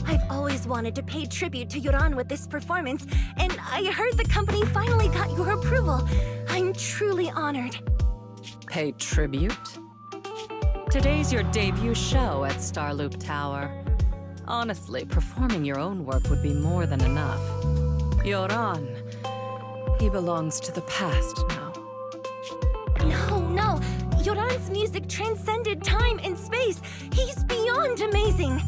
I've always wanted to pay tribute to Yoran with this performance, and I heard the company finally got your approval. I'm truly honored. Pay tribute? Today's your debut show at Starloop Tower. Honestly, performing your own work would be more than enough. Yoran, he belongs to the past now. No. Yoran's music transcended time and space. He's beyond amazing.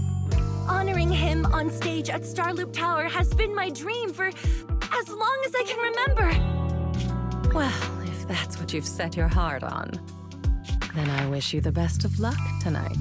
Honoring him on stage at Starloop Tower has been my dream for as long as I can remember. Well, if that's what you've set your heart on, then I wish you the best of luck tonight.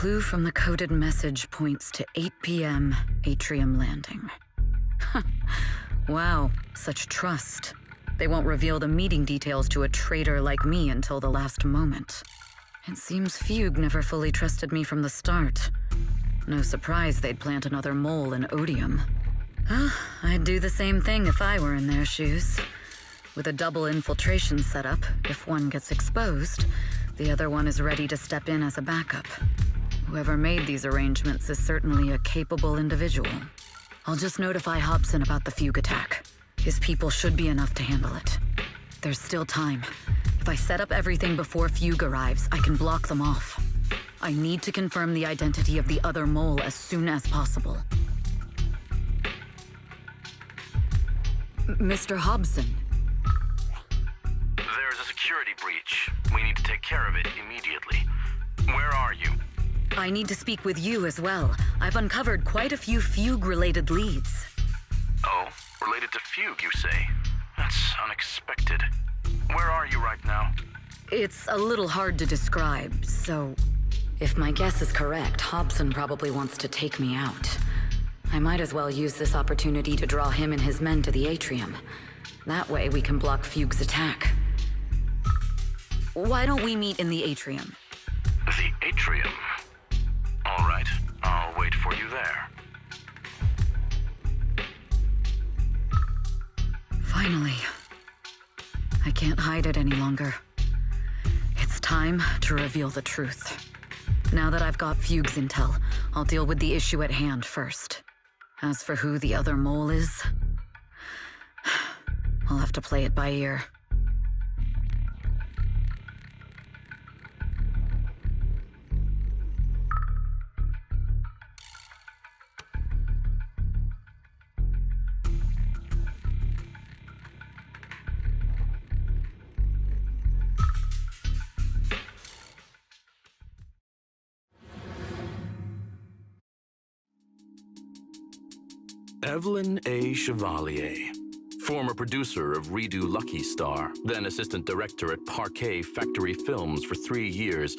clue from the coded message points to 8 p.m. Atrium landing. Wow, such trust. They won't reveal the meeting details to a traitor like me until the last moment. It seems Fugue never fully trusted me from the start. No surprise they'd plant another mole in Odium. I'd do the same thing if I were in their shoes. With a double infiltration setup, if one gets exposed, the other one is ready to step in as a backup. Whoever made these arrangements is certainly a capable individual. I'll just notify Hobson about the Fugue attack. His people should be enough to handle it. There's still time. If I set up everything before Fugue arrives, I can block them off. I need to confirm the identity of the other mole as soon as possible. Mr. Hobson. There's a security breach. We need to take care of it immediately. Where are you? I need to speak with you as well. I've uncovered quite a few Fugue-related leads. Oh, related to Fugue, you say? That's unexpected. Where are you right now? It's a little hard to describe, so... If my guess is correct, Hobson probably wants to take me out. I might as well use this opportunity to draw him and his men to the Atrium. That way we can block Fugue's attack. Why don't we meet in the Atrium? The Atrium? All right, I'll wait for you there. Finally. I can't hide it any longer. It's time to reveal the truth. Now that I've got Fugue's intel, I'll deal with the issue at hand first. As for who the other mole is, I'll have to play it by ear. Evelyn A. Chevalier, former producer of Eridu Lucky Star, then assistant director at Parquet Factory Films for 3 years,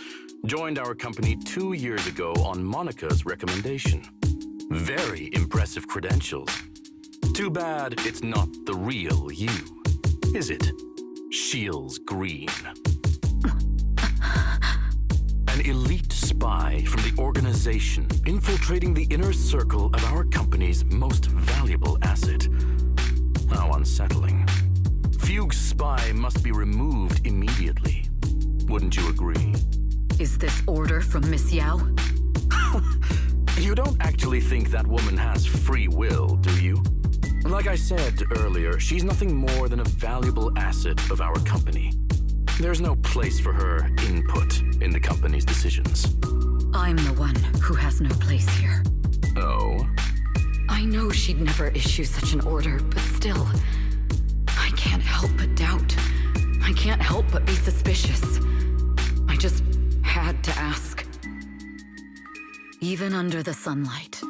joined our company 2 years ago on Monica's recommendation. Very impressive credentials. Too bad it's not the real you, is it? Shields Green. An elite spy from the organization infiltrating the inner circle of our company's most valuable asset. How unsettling. Fugue's spy must be removed immediately. Wouldn't you agree? Is this order from Miss Yao? You don't actually think that woman has free will, do you? Like I said earlier, she's nothing more than a valuable asset of our company. There's no place for her input in the company's decisions. I'm the one who has no place here. Oh? I know she'd never issue such an order, but still, I can't help but doubt. I can't help but be suspicious. I just had to ask. Even under the sunlight,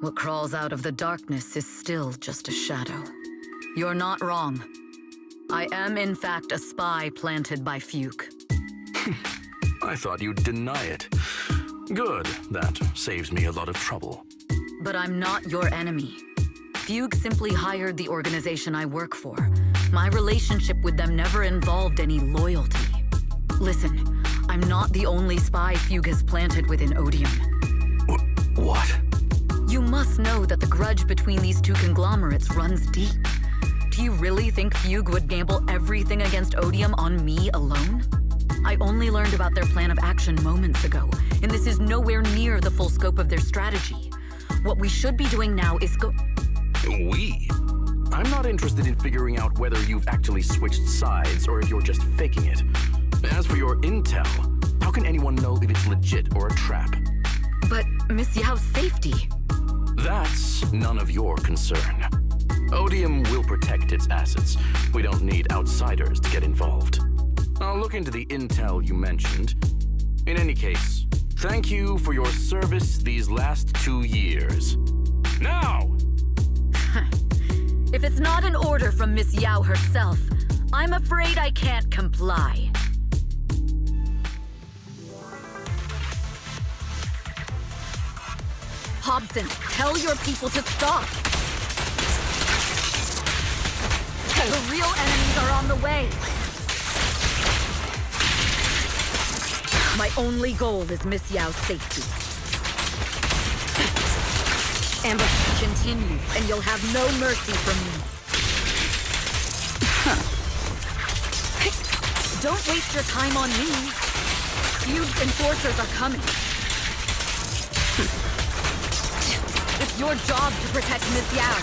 what crawls out of the darkness is still just a shadow. You're not wrong. I am, in fact, a spy planted by Fugue. I thought you'd deny it. Good, that saves me a lot of trouble. But I'm not your enemy. Fugue simply hired the organization I work for. My relationship with them never involved any loyalty. Listen, I'm not the only spy Fugue has planted within Odium. What? You must know that the grudge between these two conglomerates runs deep. Do you really think Fugue would gamble everything against Odium on me alone? I only learned about their plan of action moments ago, and this is nowhere near the full scope of their strategy. What we should be doing now is We? I'm not interested in figuring out whether you've actually switched sides or if you're just faking it. As for your intel, how can anyone know if it's legit or a trap? But Miss Yao's safety... That's none of your concern. Odium will protect its assets. We don't need outsiders to get involved. I'll look into the intel you mentioned. In any case, thank you for your service these last 2 years. Now! If it's not an order from Miss Yao herself, I'm afraid I can't comply. Hobson, tell your people to stop! The real enemies are on the way! My only goal is Miss Yao's safety. Ambush, continue, and you'll have no mercy from me. Don't waste your time on me. Feud's enforcers are coming. It's your job to protect Miss Yao.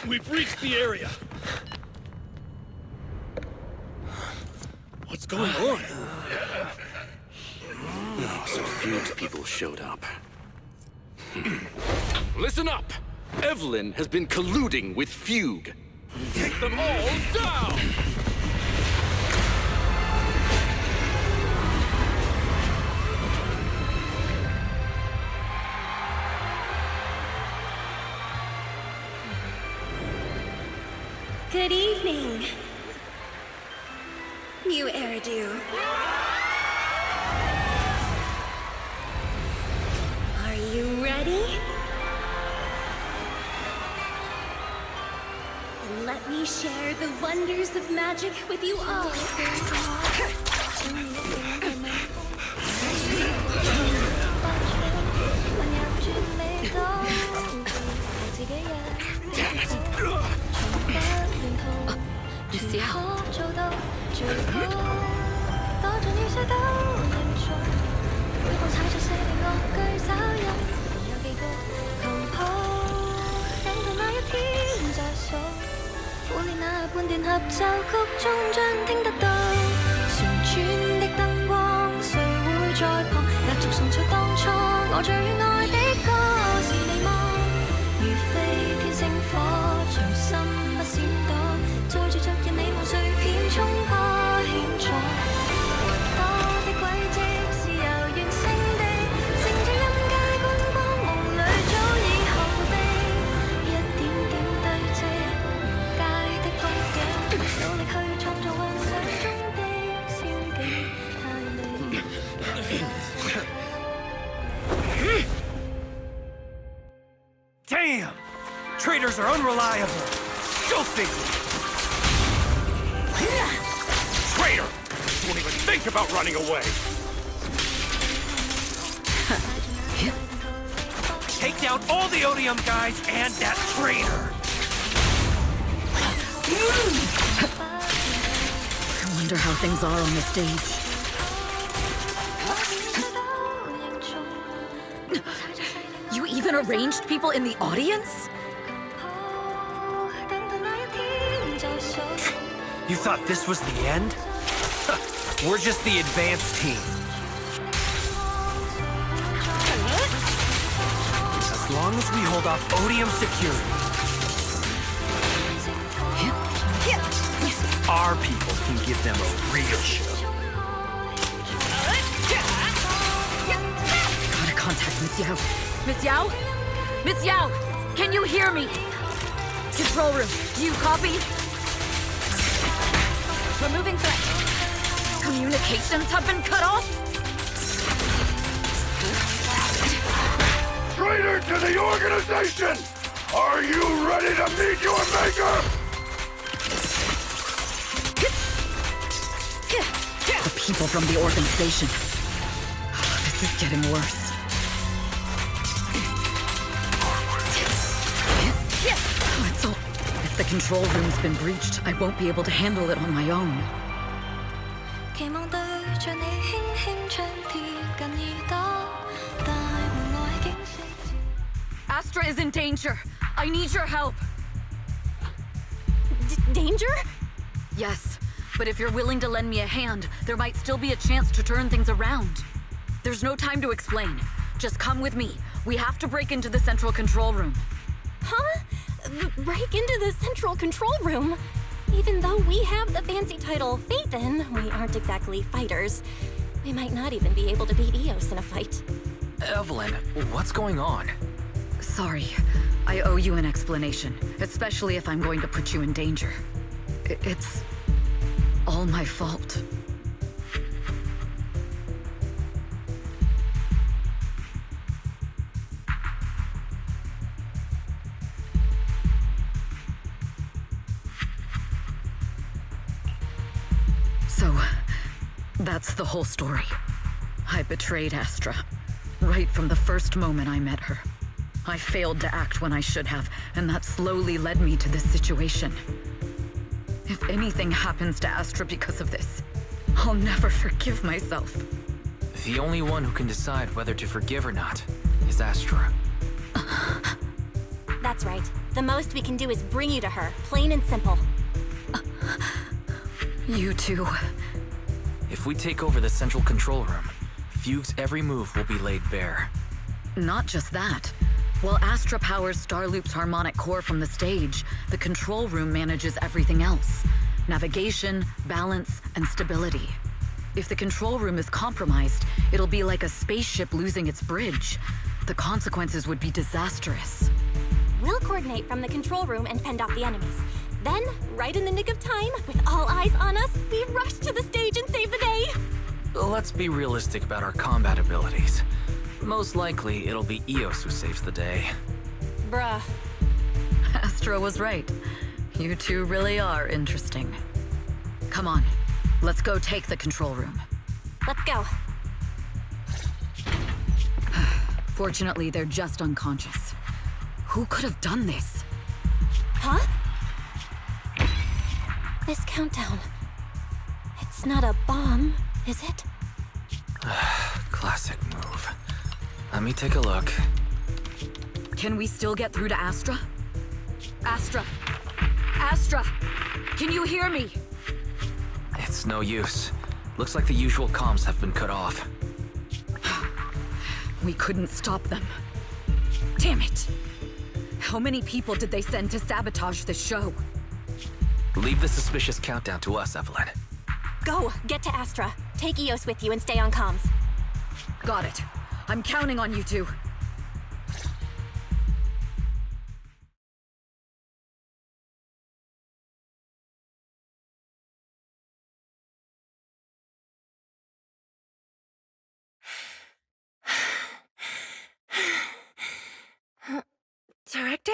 We've reached the area. What's going on? Oh, so Fugue's people showed up. Listen up! Evelyn has been colluding with Fugue. Take them all down! Good evening, new Eridu. Are you ready? Then let me share the wonders of magic with you all. Miss Yao. Damn! Traitors are unreliable. Go figure. Traitor! Don't even think about running away! Take down all the Odium guys and that traitor! I wonder how things are on the stage. You even arranged people in the audience? You thought this was the end? We're just the advanced team. As long as we hold off Odium security, our people can give them a real show. Gotta contact Miss Yao. Miss Yao? Miss Yao! Can you hear me? Control room, do you copy? Removing threat. Communications have been cut off? Traitor to the organization! Are you ready to meet your maker? The people from the organization. This is getting worse. If the control room's been breached, I won't be able to handle it on my own. Astra is in danger. I need your help. Danger? Yes, but if you're willing to lend me a hand, there might still be a chance to turn things around. There's no time to explain. Just come with me. We have to break into the central control room. Huh? Break into the central control room? Even though we have the fancy title Phaethon, we aren't exactly fighters. We might not even be able to beat Eos in a fight. Evelyn, what's going on? Sorry. I owe you an explanation, especially if I'm going to put you in danger. It's all my fault. So, that's the whole story. I betrayed Astra, right from the first moment I met her. I failed to act when I should have, and that slowly led me to this situation. If anything happens to Astra because of this, I'll never forgive myself. The only one who can decide whether to forgive or not is Astra. That's right. The most we can do is bring you to her, plain and simple. You too. If we take over the central control room, Fugue's every move will be laid bare. Not just that. While Astra powers Starloop's harmonic core from the stage, the control room manages everything else. Navigation, balance, and stability. If the control room is compromised, it'll be like a spaceship losing its bridge. The consequences would be disastrous. We'll coordinate from the control room and fend off the enemies. Then, right in the nick of time, with all eyes on us, we rush to the stage and save the day! Let's be realistic about our combat abilities. Most likely, it'll be Eos who saves the day. Bruh. Astra was right. You two really are interesting. Come on, let's go take the control room. Let's go. Fortunately, they're just unconscious. Who could have done this? Huh? This countdown. It's not a bomb, is it? Classic move. Let me take a look. Can we still get through to Astra? Astra! Astra! Can you hear me? It's no use. Looks like the usual comms have been cut off. We couldn't stop them. Damn it! How many people did they send to sabotage the show? Leave the suspicious countdown to us, Evelyn. Go! Get to Astra. Take Eos with you and stay on comms. Got it. I'm counting on you two. Director?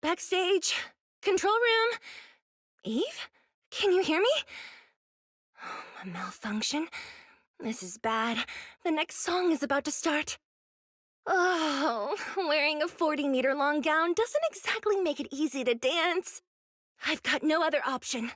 Backstage? Control room? Eve? Can you hear me? A malfunction? This is bad. The next song is about to start. Oh, wearing a 40-meter-long gown doesn't exactly make it easy to dance. I've got no other option.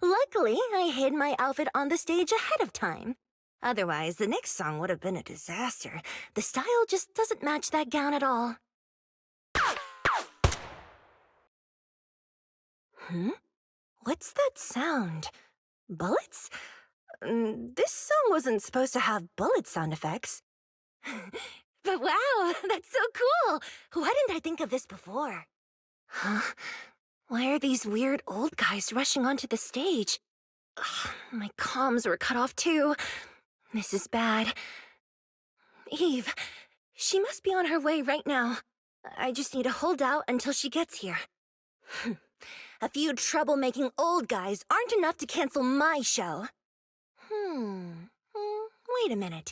Luckily, I hid my outfit on the stage ahead of time. Otherwise, the next song would have been a disaster. The style just doesn't match that gown at all. What's that sound? Bullets? This song wasn't supposed to have bullet sound effects. But wow, that's so cool! Why didn't I think of this before? Huh? Why are these weird old guys rushing onto the stage? Ugh, my comms were cut off too. This is bad. Eve, she must be on her way right now. I just need to hold out until she gets here. A few troublemaking old guys aren't enough to cancel my show. Wait a minute.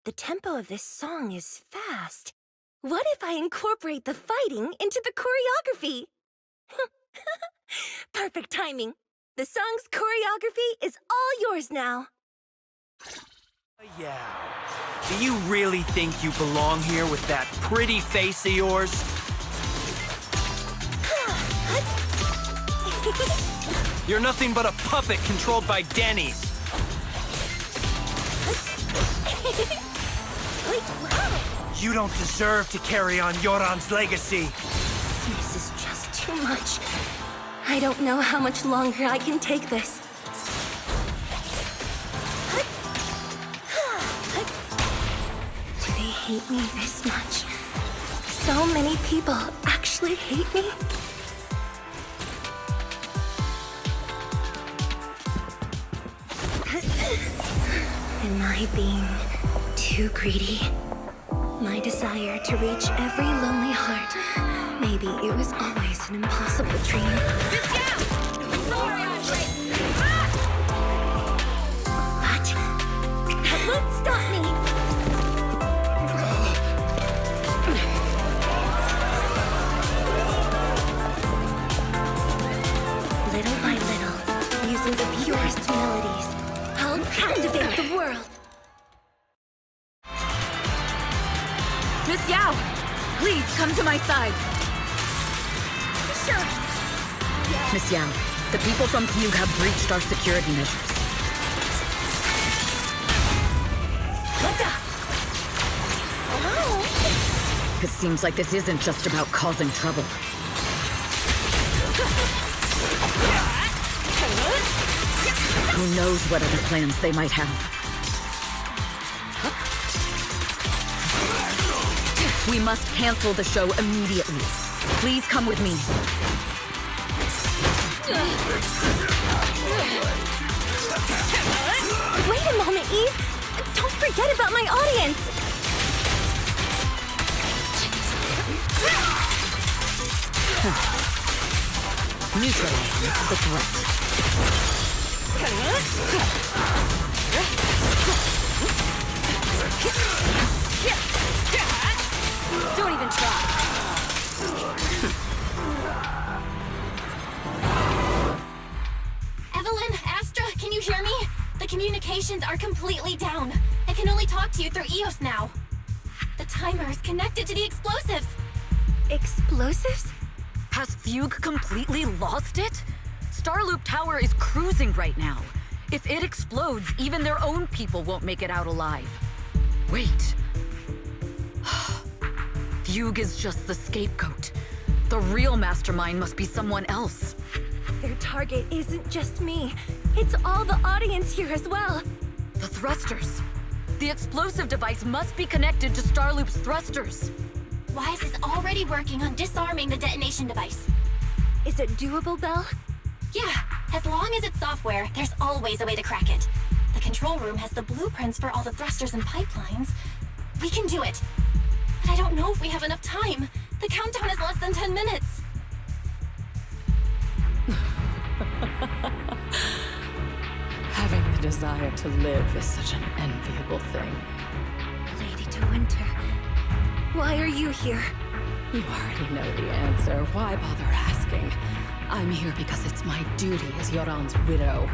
The tempo of this song is fast. What if I incorporate the fighting into the choreography? Perfect timing. The song's choreography is all yours now. Yeah. Do you really think you belong here with that pretty face of yours? You're nothing but a puppet controlled by Denny's. You don't deserve to carry on Yoran's legacy. This is just too much. I don't know how much longer I can take this. Do they hate me this much? so many people actually hate me? Am I being too greedy? My desire to reach every lonely heart. Maybe it was always an impossible dream. What? That won't stop me! Little by little, using the purest melodies, I'll captivate the world. Miss Yao, please come to my side. Sure. Miss Yao, the people from Fugue have breached our security measures. It seems like this isn't just about causing trouble. Who knows what other plans they might have. We must cancel the show immediately. Please come with me. Wait a moment, Eve! Don't forget about my audience! Neutralize the threat. Don't even try. Evelyn, Astra, can you hear me? The communications are completely down. I can only talk to you through EOS now. The timer is connected to the explosives. Explosives? Has Fugue completely lost it? Starloop Tower is cruising right now. If it explodes, even their own people won't make it out alive. Wait. Fugue is just the scapegoat. The real mastermind must be someone else. Their target isn't just me. It's all the audience here as well. The thrusters. The explosive device must be connected to Starloop's thrusters. Wise is already working on disarming the detonation device. Is it doable, Belle? Yeah, as long as it's software, there's always a way to crack it. The control room has the blueprints for all the thrusters and pipelines. We can do it. But I don't know if we have enough time. The countdown is less than 10 minutes. Having the desire to live is such an enviable thing. Lady De Winter, why are you here? You already know the answer. Why bother asking? I'm here because it's my duty as Yoran's widow.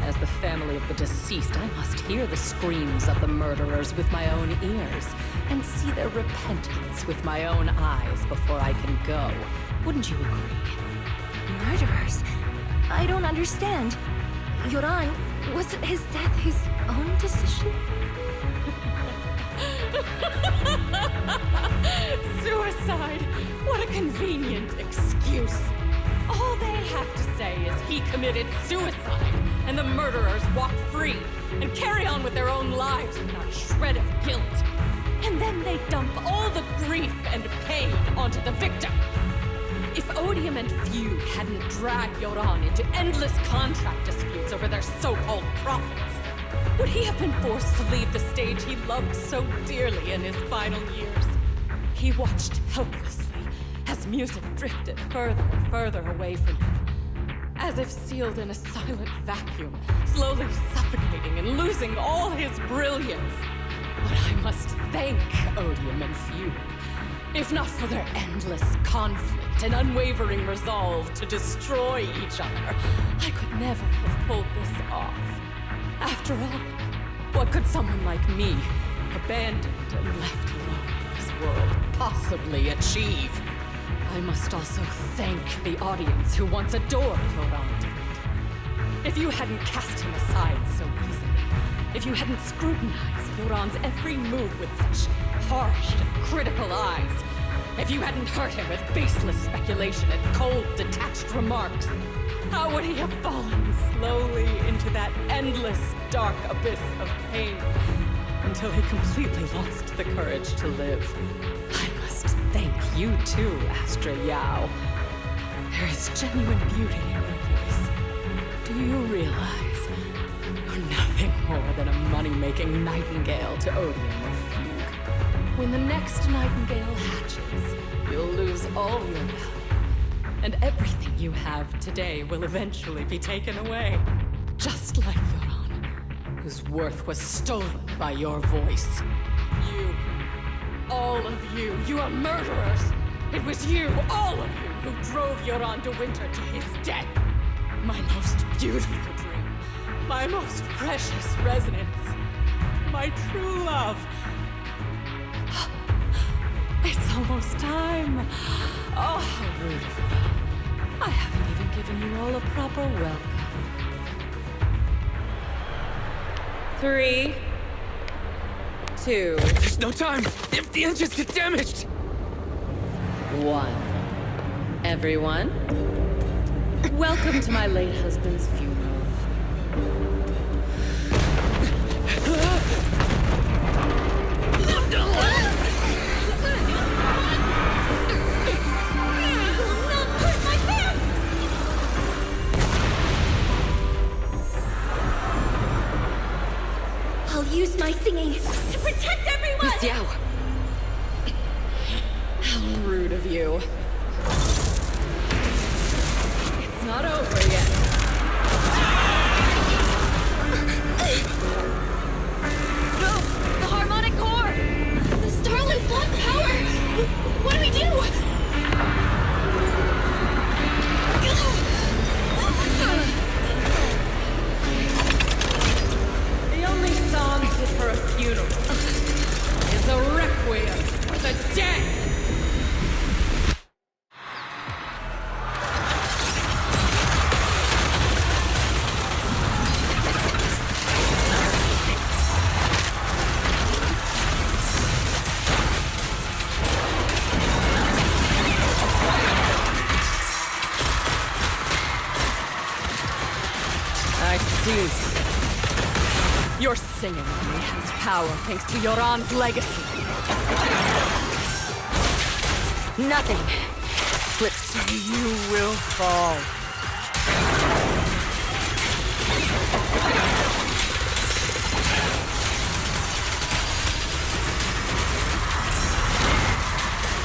As the family of the deceased, I must hear the screams of the murderers with my own ears, and see their repentance with my own eyes before I can go. Wouldn't you agree? Murderers? I don't understand. Yoran, was his death his own decision? Suicide! What a convenient excuse. All they have to say is he committed suicide, and the murderers walk free and carry on with their own lives without a shred of guilt. And then they dump all the grief and pain onto the victim. If Odium and Fugue hadn't dragged Yoran into endless contract disputes over their so-called profits, would he have been forced to leave the stage he loved so dearly in his final years? He watched helplessly as music drifted further and further away from him, as if sealed in a silent vacuum, slowly suffocating and losing all his brilliance. But I must thank Odium and Fugue, if not for their endless conflict and unwavering resolve to destroy each other, I could never have pulled this off. After all, what could someone like me, abandoned and left alone in this world, possibly achieve? I must also thank the audience who once adored Yoran. If you hadn't cast him aside so easily, if you hadn't scrutinized Yoran's every move with such harsh and critical eyes, if you hadn't hurt him with baseless speculation and cold, detached remarks, how would he have fallen slowly into that endless, dark abyss of pain until he completely lost the courage to live? I must thank you too, Astra Yao. There is genuine beauty in your voice. Do you realize you're nothing more than a money-making nightingale to odium or fugue? When the next nightingale hatches, you'll lose all your value, and everything you have today will eventually be taken away. Just like Yoran, whose worth was stolen by your voice. You, all of you, you are murderers! It was you, all of you, who drove Yoran de Winter to his death. My most beautiful dream, my most precious resonance, my true love. It's almost time. Oh, how rude of me. I haven't even given you all a proper welcome. 3, 2, There's no time! If the engines get damaged! 1. Everyone, welcome to my late husband's funeral. I'll use my singing to protect everyone! Miss Yao! How rude of you. It's not over yet. No! The harmonic core! The Starlight's lost power! What do we do? The only song fit for a funeral is a requiem for the dead! I see. Your singing only has power thanks to Yoran's legacy. Nothing slips through. You will fall.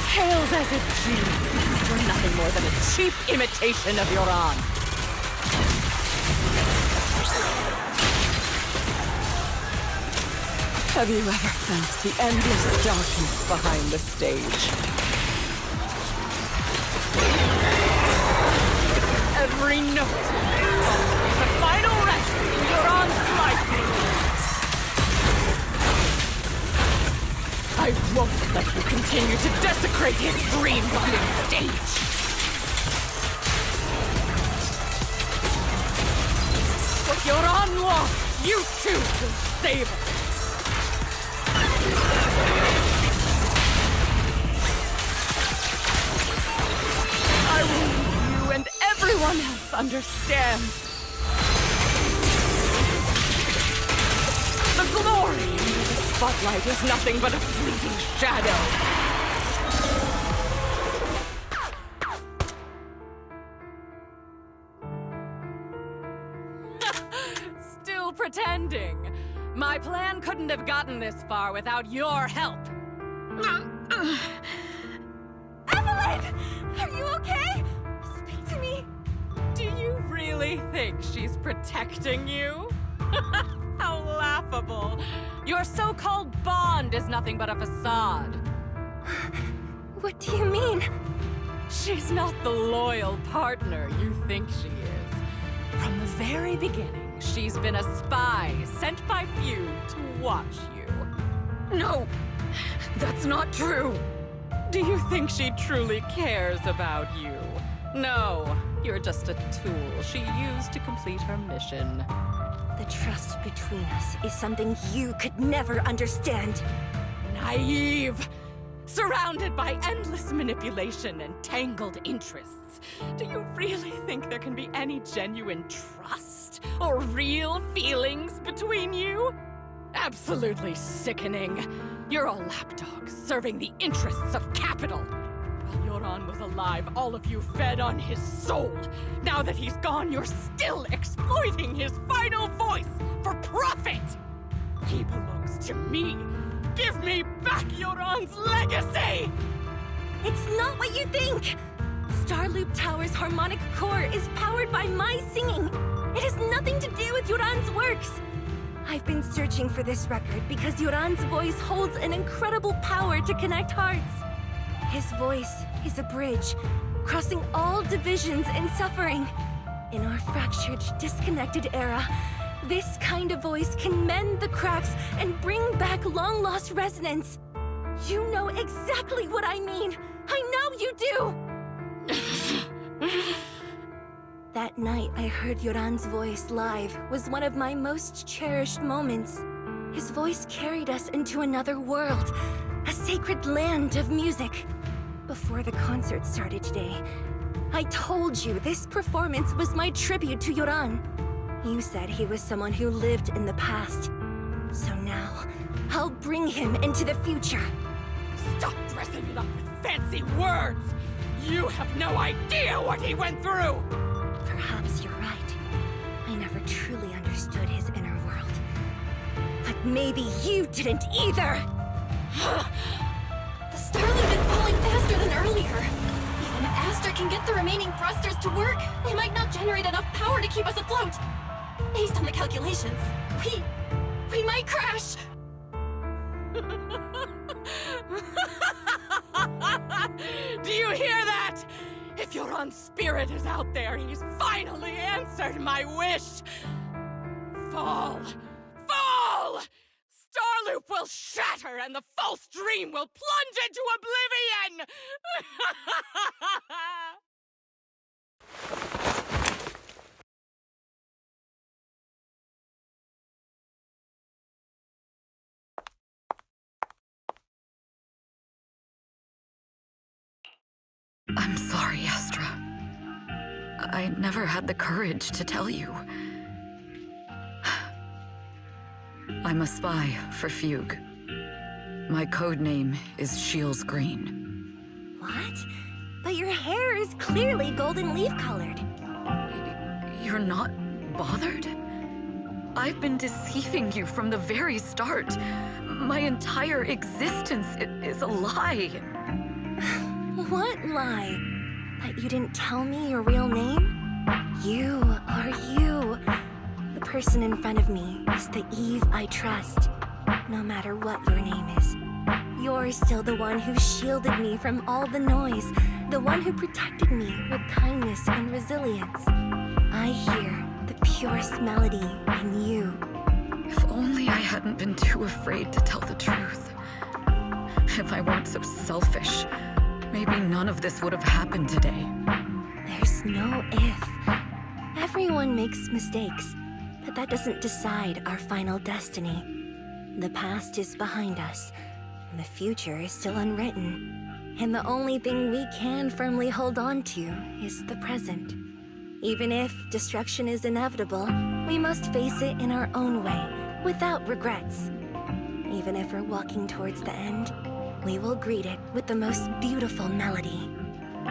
Hailed as a genius, you're nothing more than a cheap imitation of Yoran. Have you ever felt the endless darkness behind the stage? Every note is a final rest in Yoran's life. I won't let you continue to desecrate his dreams on this stage. What Yoran lost, you too will save it. I will leave you and everyone else understand. The glory under the spotlight is nothing but a fleeting shadow. Still pretending. My plan couldn't have gotten this far without your help. Evelyn! Are you okay? Speak to me. Do you really think she's protecting you? How laughable. Your so-called bond is nothing but a facade. What do you mean? She's not the loyal partner you think she is. From the very beginning, she's been a spy sent by few to watch you. No! That's not true! Do you think she truly cares about you? No, you're just a tool she used to complete her mission. The trust between us is something you could never understand. Naive! Surrounded by endless manipulation and tangled interests. Do you really think there can be any genuine trust or real feelings between you? Absolutely sickening. You're a lapdog serving the interests of capital. While Yoran was alive, all of you fed on his soul. Now that he's gone, you're still exploiting his final voice for profit! He belongs to me! Give me back Yoran's legacy! It's not what you think! Starloop Tower's harmonic core is powered by my singing. It has nothing to do with Yoran's works. I've been searching for this record because Yoran's voice holds an incredible power to connect hearts. His voice is a bridge, crossing all divisions and suffering. In our fractured, disconnected era, this kind of voice can mend the cracks and bring back long-lost resonance. You know exactly what I mean. I know you do! That night I heard Yoran's voice live was one of my most cherished moments. His voice carried us into another world, a sacred land of music. Before the concert started today, I told you this performance was my tribute to Yoran. You said he was someone who lived in the past. So now, I'll bring him into the future. Stop dressing it up with fancy words! You have no idea what he went through! Perhaps you're right. I never truly understood his inner world. But maybe you didn't either! The Starloop is pulling faster than earlier. Even if Astra can get the remaining thrusters to work, they might not generate enough power to keep us afloat. Based on the calculations, we might crash! Do you hear that? If Yoran's spirit is out there, he's finally answered my wish! Fall! Fall! Starloop will shatter and the false dream will plunge into oblivion! I'm sorry, Astra. I never had the courage to tell you. I'm a spy for Fugue. My code name is Shields Green. What? But your hair is clearly golden leaf-colored. You're not bothered? I've been deceiving you from the very start. My entire existence is a lie. What lie? That you didn't tell me your real name? You are you. The person in front of me is the Eve I trust. No matter what your name is. You're still the one who shielded me from all the noise. The one who protected me with kindness and resilience. I hear the purest melody in you. If only I hadn't been too afraid to tell the truth. If I weren't so selfish, maybe none of this would have happened today. There's no if. Everyone makes mistakes, but that doesn't decide our final destiny. The past is behind us, and the future is still unwritten. And the only thing we can firmly hold on to is the present. Even if destruction is inevitable, we must face it in our own way, without regrets. Even if we're walking towards the end, we will greet it with the most beautiful melody.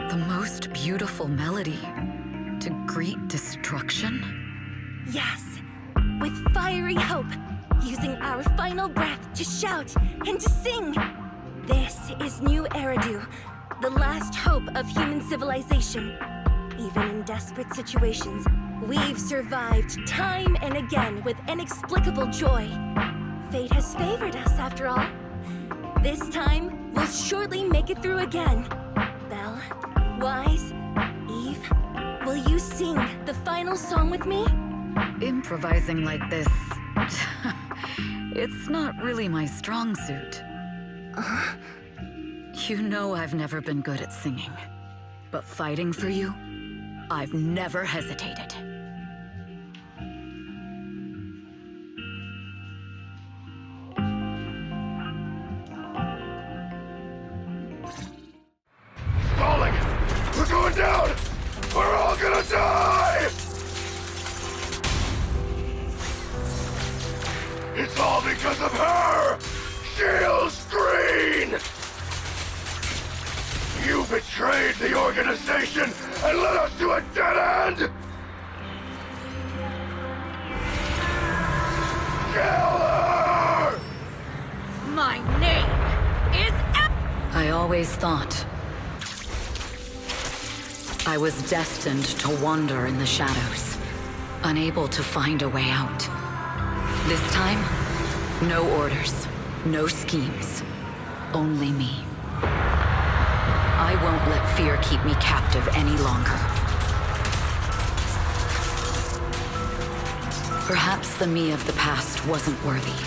The most beautiful melody? To greet destruction? Yes, with fiery hope, using our final breath to shout and to sing. This is New Eridu, the last hope of human civilization. Even in desperate situations, we've survived time and again with inexplicable joy. Fate has favored us after all. This time, we'll surely make it through again. Belle, Wise, Eve, will you sing the final song with me? Improvising like this... it's not really my strong suit. You know I've never been good at singing. But fighting for you, I've never hesitated. Calling it! We're going down! We're all gonna die! It's all because of her! Shields Green! You betrayed organization and led us to a dead end! Kill her! My name is I always thought I was destined to wander in the shadows, unable to find a way out. This time, no orders, no schemes, only me. I won't let fear keep me captive any longer. Perhaps the me of the past wasn't worthy.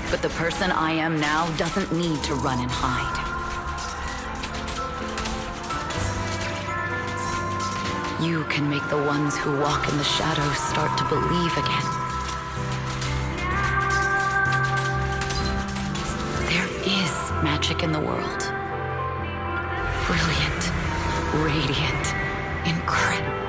But the person I am now doesn't need to run and hide. You can make the ones who walk in the shadows start to believe again. There is magic in the world. Brilliant, radiant, incredible.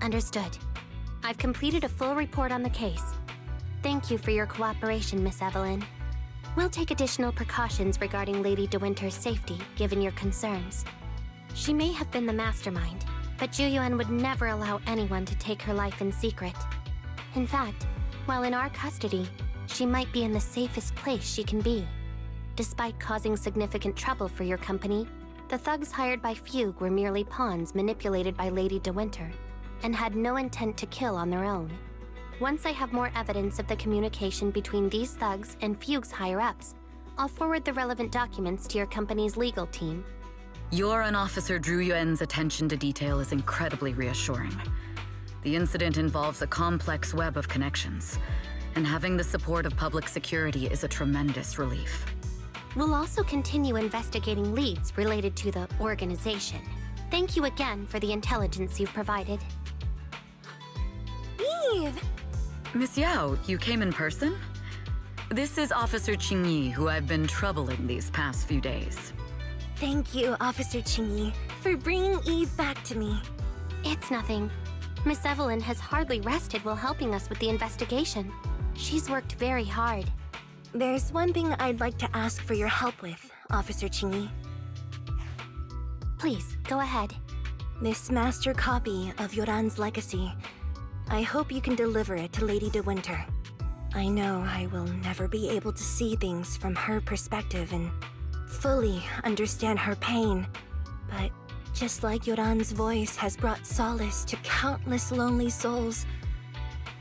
Understood. I've completed a full report on the case. Thank you for your cooperation, Miss Evelyn. We'll take additional precautions regarding Lady De Winter's safety, given your concerns. She may have been the mastermind, but Juyuan would never allow anyone to take her life in secret. In fact, while in our custody, she might be in the safest place she can be. Despite causing significant trouble for your company, the thugs hired by Fugue were merely pawns manipulated by Lady De Winter, and had no intent to kill on their own. Once I have more evidence of the communication between these thugs and Fugue's higher-ups, I'll forward the relevant documents to your company's legal team. Your and Officer Zhu Yuan's attention to detail is incredibly reassuring. The incident involves a complex web of connections, and having the support of public security is a tremendous relief. We'll also continue investigating leads related to the organization. Thank you again for the intelligence you've provided. Eve! Miss Yao, you came in person? This is Officer Qingyi, who I've been troubling these past few days. Thank you, Officer Qingyi, for bringing Eve back to me. It's nothing. Miss Evelyn has hardly rested while helping us with the investigation. She's worked very hard. There's one thing I'd like to ask for your help with, Officer Chingy. Please, go ahead. This master copy of Yoran's legacy. I hope you can deliver it to Lady De Winter. I know I will never be able to see things from her perspective and fully understand her pain, but just like Yoran's voice has brought solace to countless lonely souls,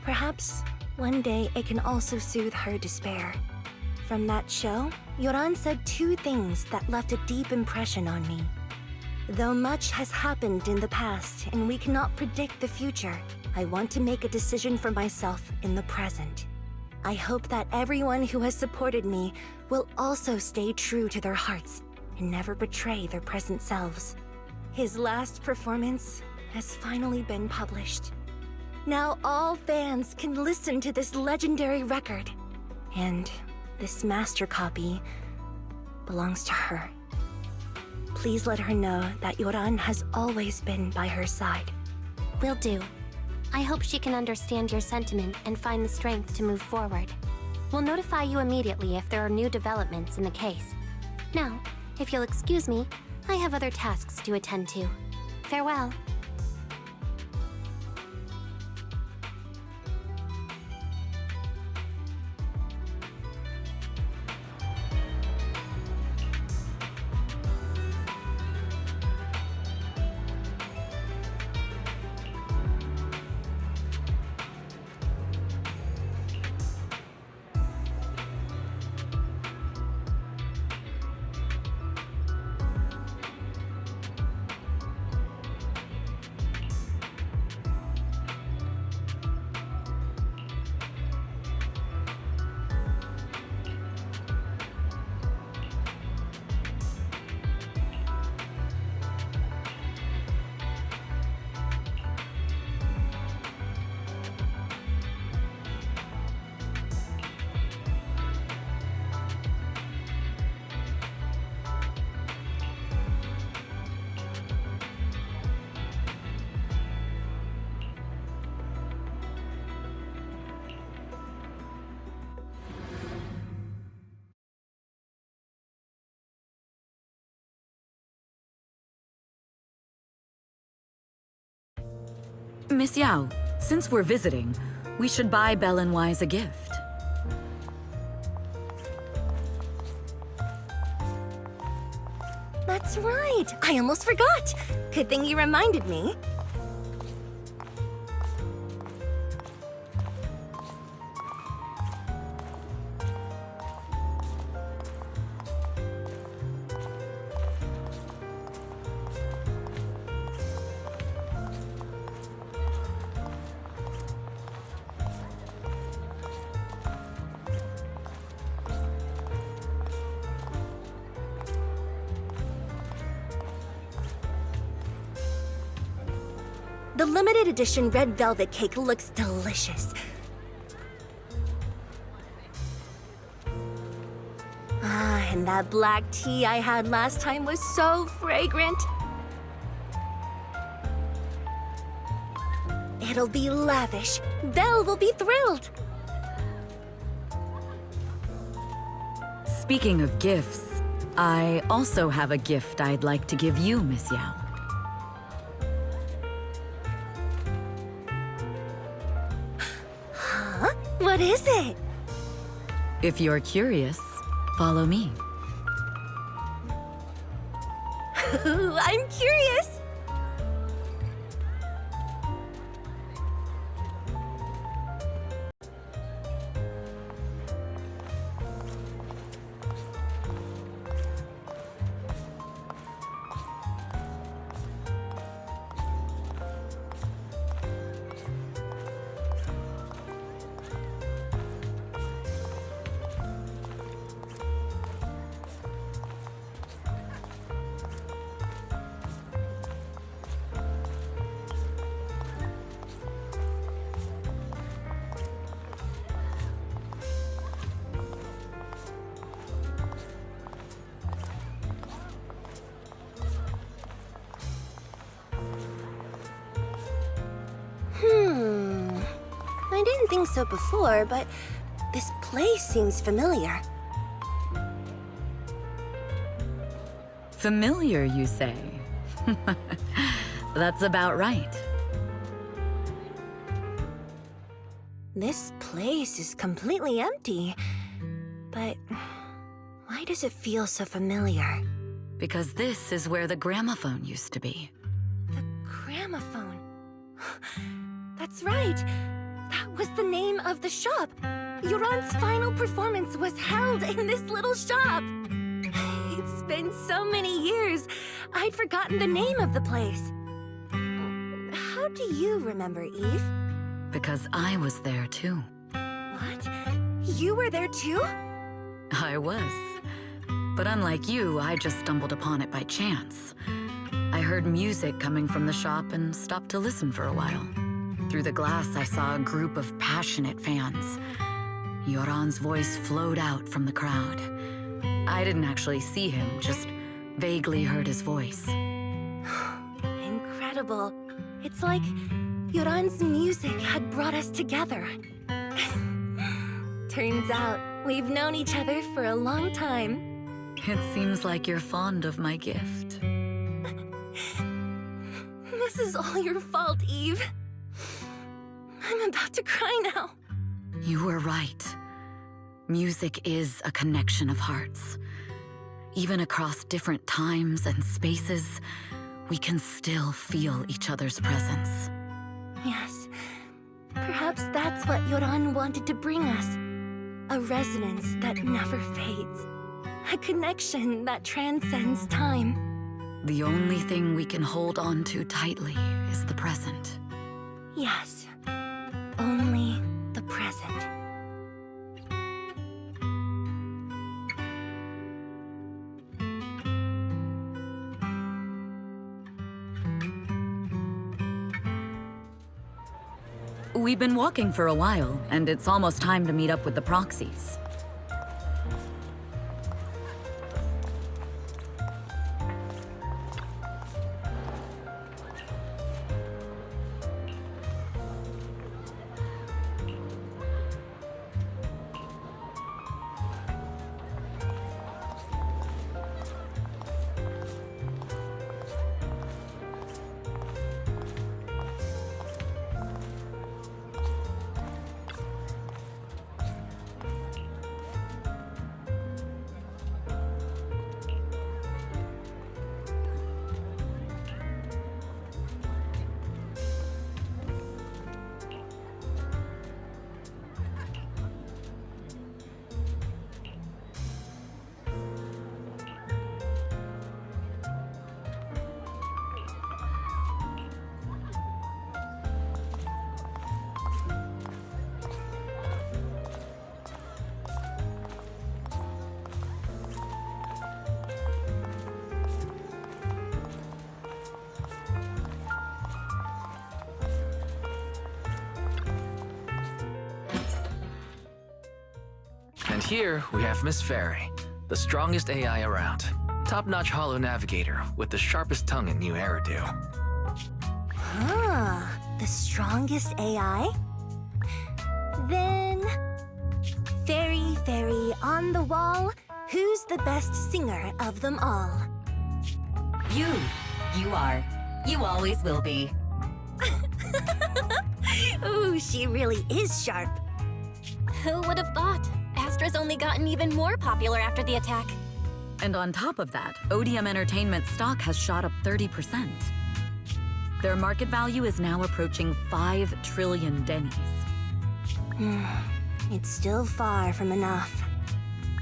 perhaps one day it can also soothe her despair. From that show, Yoran said 2 things that left a deep impression on me. Though much has happened in the past and we cannot predict the future, I want to make a decision for myself in the present. I hope that everyone who has supported me will also stay true to their hearts and never betray their present selves. His last performance has finally been published. Now all fans can listen to this legendary record. And this master copy belongs to her. Please let her know that Yoran has always been by her side. Will do. I hope she can understand your sentiment and find the strength to move forward. We'll notify you immediately if there are new developments in the case. Now, if you'll excuse me, I have other tasks to attend to. Farewell. Miss Yao, since we're visiting, we should buy Belle and Wise a gift. That's right! I almost forgot! Good thing you reminded me. The limited edition red velvet cake looks delicious. Ah, and that black tea I had last time was so fragrant. It'll be lavish. Belle will be thrilled. Speaking of gifts, I also have a gift I'd like to give you, Miss Yao. Huh? What is it? If you're curious, follow me. I'm curious. I didn't think so before, but This place seems familiar. Familiar, you say? That's about right. This place is completely empty. But why does it feel so familiar? Because this is where the gramophone used to be. The gramophone. That's right. That was the name of the shop. Yoran's final performance was held in this little shop. It's been so many years, I'd forgotten the name of the place. How do you remember, Eve? Because I was there too. What? You were there too? I was. But unlike you, I just stumbled upon it by chance. I heard music coming from the shop and stopped to listen for a while. Through the glass, I saw a group of passionate fans. Yoran's voice flowed out from the crowd. I didn't actually see him, just vaguely heard his voice. Incredible. It's like Yoran's music had brought us together. Turns out, we've known each other for a long time. It seems like you're fond of my gift. This is all your fault, Eve. I'm about to cry now. You were right. Music is a connection of hearts. Even across different times and spaces, we can still feel each other's presence. Yes. Perhaps that's what Yoran wanted to bring us. A resonance that never fades. A connection that transcends time. The only thing we can hold on to tightly is the present. Yes. Only the present. We've been walking for a while, and it's almost time to meet up with the Proxies. And here we have Miss Fairy, the strongest AI around. Top-notch holo navigator with the sharpest tongue in new Eridu. Huh. The strongest AI? Then... Fairy, on the wall, who's the best singer of them all? You. You are. You always will be. Ooh, she really is sharp. Who would have thought? Astra's only gotten even more popular after the attack. And on top of that, ODM Entertainment stock has shot up 30%. Their market value is now approaching 5 trillion dennies. It's still far from enough.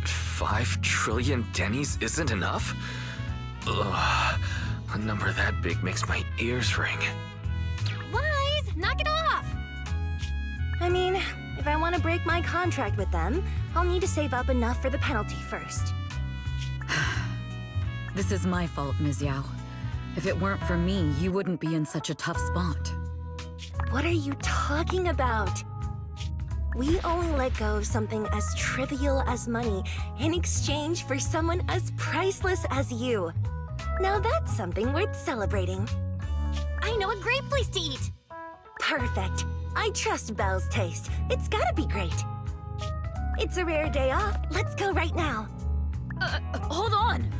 5 trillion dennies isn't enough? Ugh, a number that big makes my ears ring. Wise, knock it off! I mean, if I want to break my contract with them, I'll need to save up enough for the penalty first. This is my fault, Ms. Yao. If it weren't for me, you wouldn't be in such a tough spot. What are you talking about? We only let go of something as trivial as money in exchange for someone as priceless as you. Now that's something worth celebrating. I know a great place to eat! Perfect. I trust Belle's taste. It's gotta be great. It's a rare day off. Let's go right now. Hold on!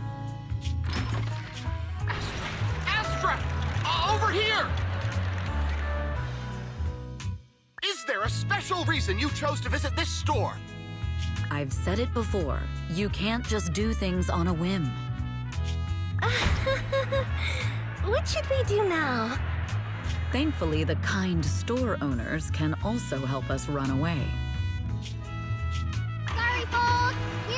Astra! Over here! Is there a special reason you chose to visit this store? I've said it before. You can't just do things on a whim. What should we do now? Thankfully, the kind store owners can also help us run away. Sorry, folks. We